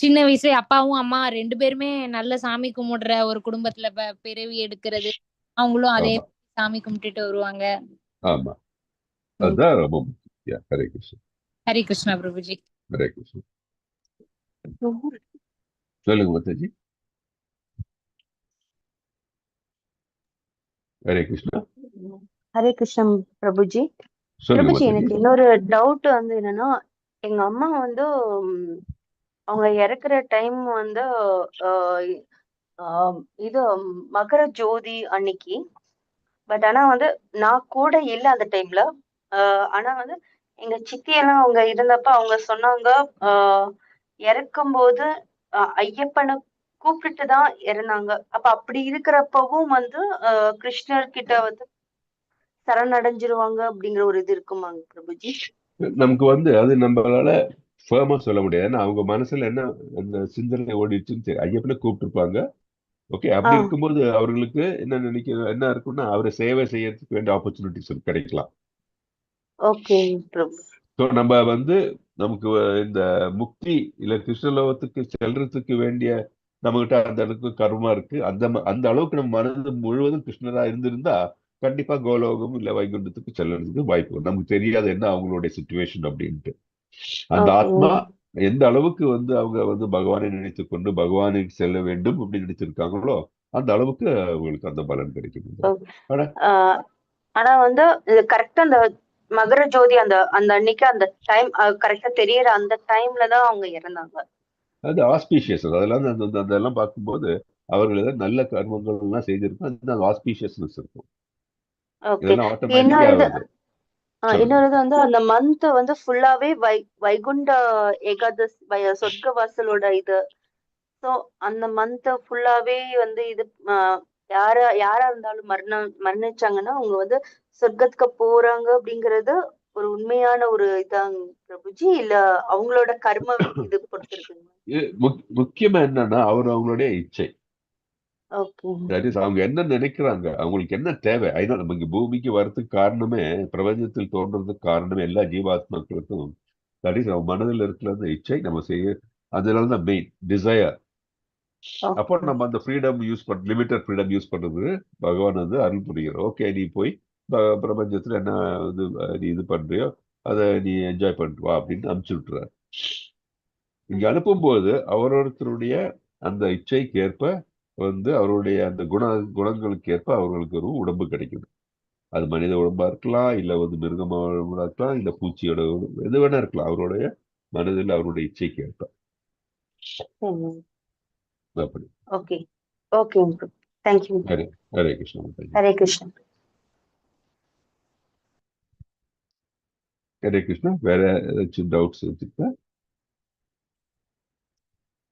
சின்ன வயசுல அப்பாவும் அம்மா 2 பேருமே நல்ல சாமி கும்பிடுற ஒரு குடும்பத்துல பிறவி எடுக்கிறது, அவங்களும் அதே சாமி கும்பிட்டுட்டு வருவாங்க. ஆமா, அதுதான் ரொம்ப முக்கியம். ஹரே கிருஷ்ணா. ஹரே கிருஷ்ணா பிரபுஜி. ஹரே கிருஷ்ணா. சொல்லுங்க மாதாஜி. ஹரே கிருஷ்ணா. ஹரே கிருஷ்ணா பிரபுஜி. பிரபுஜி எனக்கு இன்னொரு டவுட் வந்து என்னன்னா, எங்க அம்மா வந்து அவங்க இறக்குற டைம் வந்து இது மகர ஜோதி அன்னைக்கு. பட் ஆனா வந்து நான் கூட இல்ல அந்த டைம்ல. ஆனா வந்து எங்க சித்தி எல்லாம் அவங்க இருந்தப்ப அவங்க சொன்னாங்க இறக்கும் போது ஐயப்பனை கூப்பிட்டு தான் இறந்தாங்க. அப்ப அப்படி இருக்கிறப்பவும் வந்து கிருஷ்ணர் கிட்ட வந்து சரணடைஞ்சிருவாங்க அப்படிங்கிற ஒரு இது இருக்குமாங்க பிரபுஜி? நமக்கு வந்து அது நம்மளால ஃபேமா சொல்ல முடியாது. ஏன்னா அவங்க மனசுல என்ன அந்த சிந்தனை ஓடிச்சுன்னு தெரியும். ஐயப்பனை கூப்பிட்டுருப்பாங்க. ஓகே, அப்படி இருக்கும்போது அவர்களுக்கு என்ன இருக்கும்னா அவரை சேவை செய்யறதுக்கு வேண்டிய ஆப்பர்ச்சுனிட்டிஸ் கிடைக்கலாம். ஓகே பிரபு. ஸோ நம்ம வந்து நமக்கு இந்த முக்தி இல்ல கிருஷ்ணலோகத்துக்கு செல்றதுக்கு வேண்டிய நம்மகிட்ட அந்த அளவுக்கு கர்மா இருக்கு. அந்த அளவுக்கு நம்ம மனது முழுவதும் கிருஷ்ணரா இருந்திருந்தா கண்டிப்பா கோலோகம் இல்ல வைகுண்டத்துக்கு செல்றதுக்கு வாய்ப்பு. நமக்கு தெரியாது என்ன அவங்களுடைய சிச்சுவேஷன் அப்படின்ட்டு. அந்த ஆத்மா எந்த அளவுக்கு வந்து அவங்க வந்து பகவானை நினைத்து கொண்டு பகவானுக்கு செல்ல வேண்டும் அப்படின்னு நினைச்சிருக்காங்களோ அந்த அளவுக்கு அவங்களுக்கு அந்த பலன் கிடைக்கும். ஆனா வந்து கரெக்டா அந்த மகர ஜோதி அந்த அந்த அன்னைக்கு அந்த டைம் கரெக்டா தெரியற அந்த டைம்ல தான் அவங்க இறந்தாங்க. அது ஆஸ்பீஷியஸ். அதெல்லாம் அதெல்லாம் பார்க்கும்போது அவர்கள் ஏதாவது நல்ல கர்மங்கள் எல்லாம் செய்திருக்கும், அந்த ஆஸ்பீஷியஸ்னஸ் இருக்கும். இதெல்லாம் ஆட்டோமேட்டிக்கா வருது. இன்னொரு வந்து அந்த மந்த் வந்து ஃபுல்லாவே வைகுண்ட ஏகாதசி சொர்க்க வாசலோட இது. சோ அந்த மந்த் ஃபுல்லாவே வந்து இது யாரா இருந்தாலும் மரணிச்சாங்கன்னா அவங்க வந்து சொர்க்கத்துக்கு போறாங்க அப்படிங்கறது ஒரு உண்மையான ஒரு இதாங்க பிரபுஜி, இல்ல அவங்களோட கர்ம இது பொறுத்திருக்குங்க? முக்கியமா என்னன்னா அவங்களுடைய இச்சை. அவங்க என்ன நினைக்கிறாங்க, அவங்களுக்கு என்ன தேவை. அதனால நம்ம இங்க பூமிக்கு வர்றதுக்கு காரணமே, பிரபஞ்சத்தில் தோன்றதுக்கு காரணமே எல்லா ஜீவாத்மாக்களுக்கும் தட் இஸ் நம்ம மனதில் இருக்கிற அந்த இச்சை நம்ம செய்ய, அதனாலதான் மெயின் டிசையர். அப்போ நம்ம அந்த freedom use limited freedom use பண்றது பகவான் வந்து அருள் புரிகிறோம். ஓகே, நீ போய் பிரபஞ்சத்துல என்ன நீ இது பண்றியோ அதை நீ என்ஜாய் பண்ணிட்டு வா அப்படின்னு அனுப்பிச்சு விட்டுறாரு. இங்க அனுப்பும்போது அவரொருத்தருடைய அந்த இச்சைக்கு ஏற்ப வந்து அவருடைய அந்த குணங்களுக்கு ஏற்ப அவர்களுக்கு ஒரு உடம்பு கிடைக்குது. அது மனித உடம்பா இருக்கலாம், இல்ல வந்து மிருகமா உடம்பா இருக்கலாம், இல்ல பூச்சியோட எது வேணா இருக்கலாம். அவருடைய மனதில் அவருடைய இச்சைக்கு ஏற்ப அப்படி. Okay okay thank you. Hare Hare Krishna. Hare Krishna. Hare Krishna. வேற ஏதாச்சும் டவுட்ஸ் வச்சுருக்கா?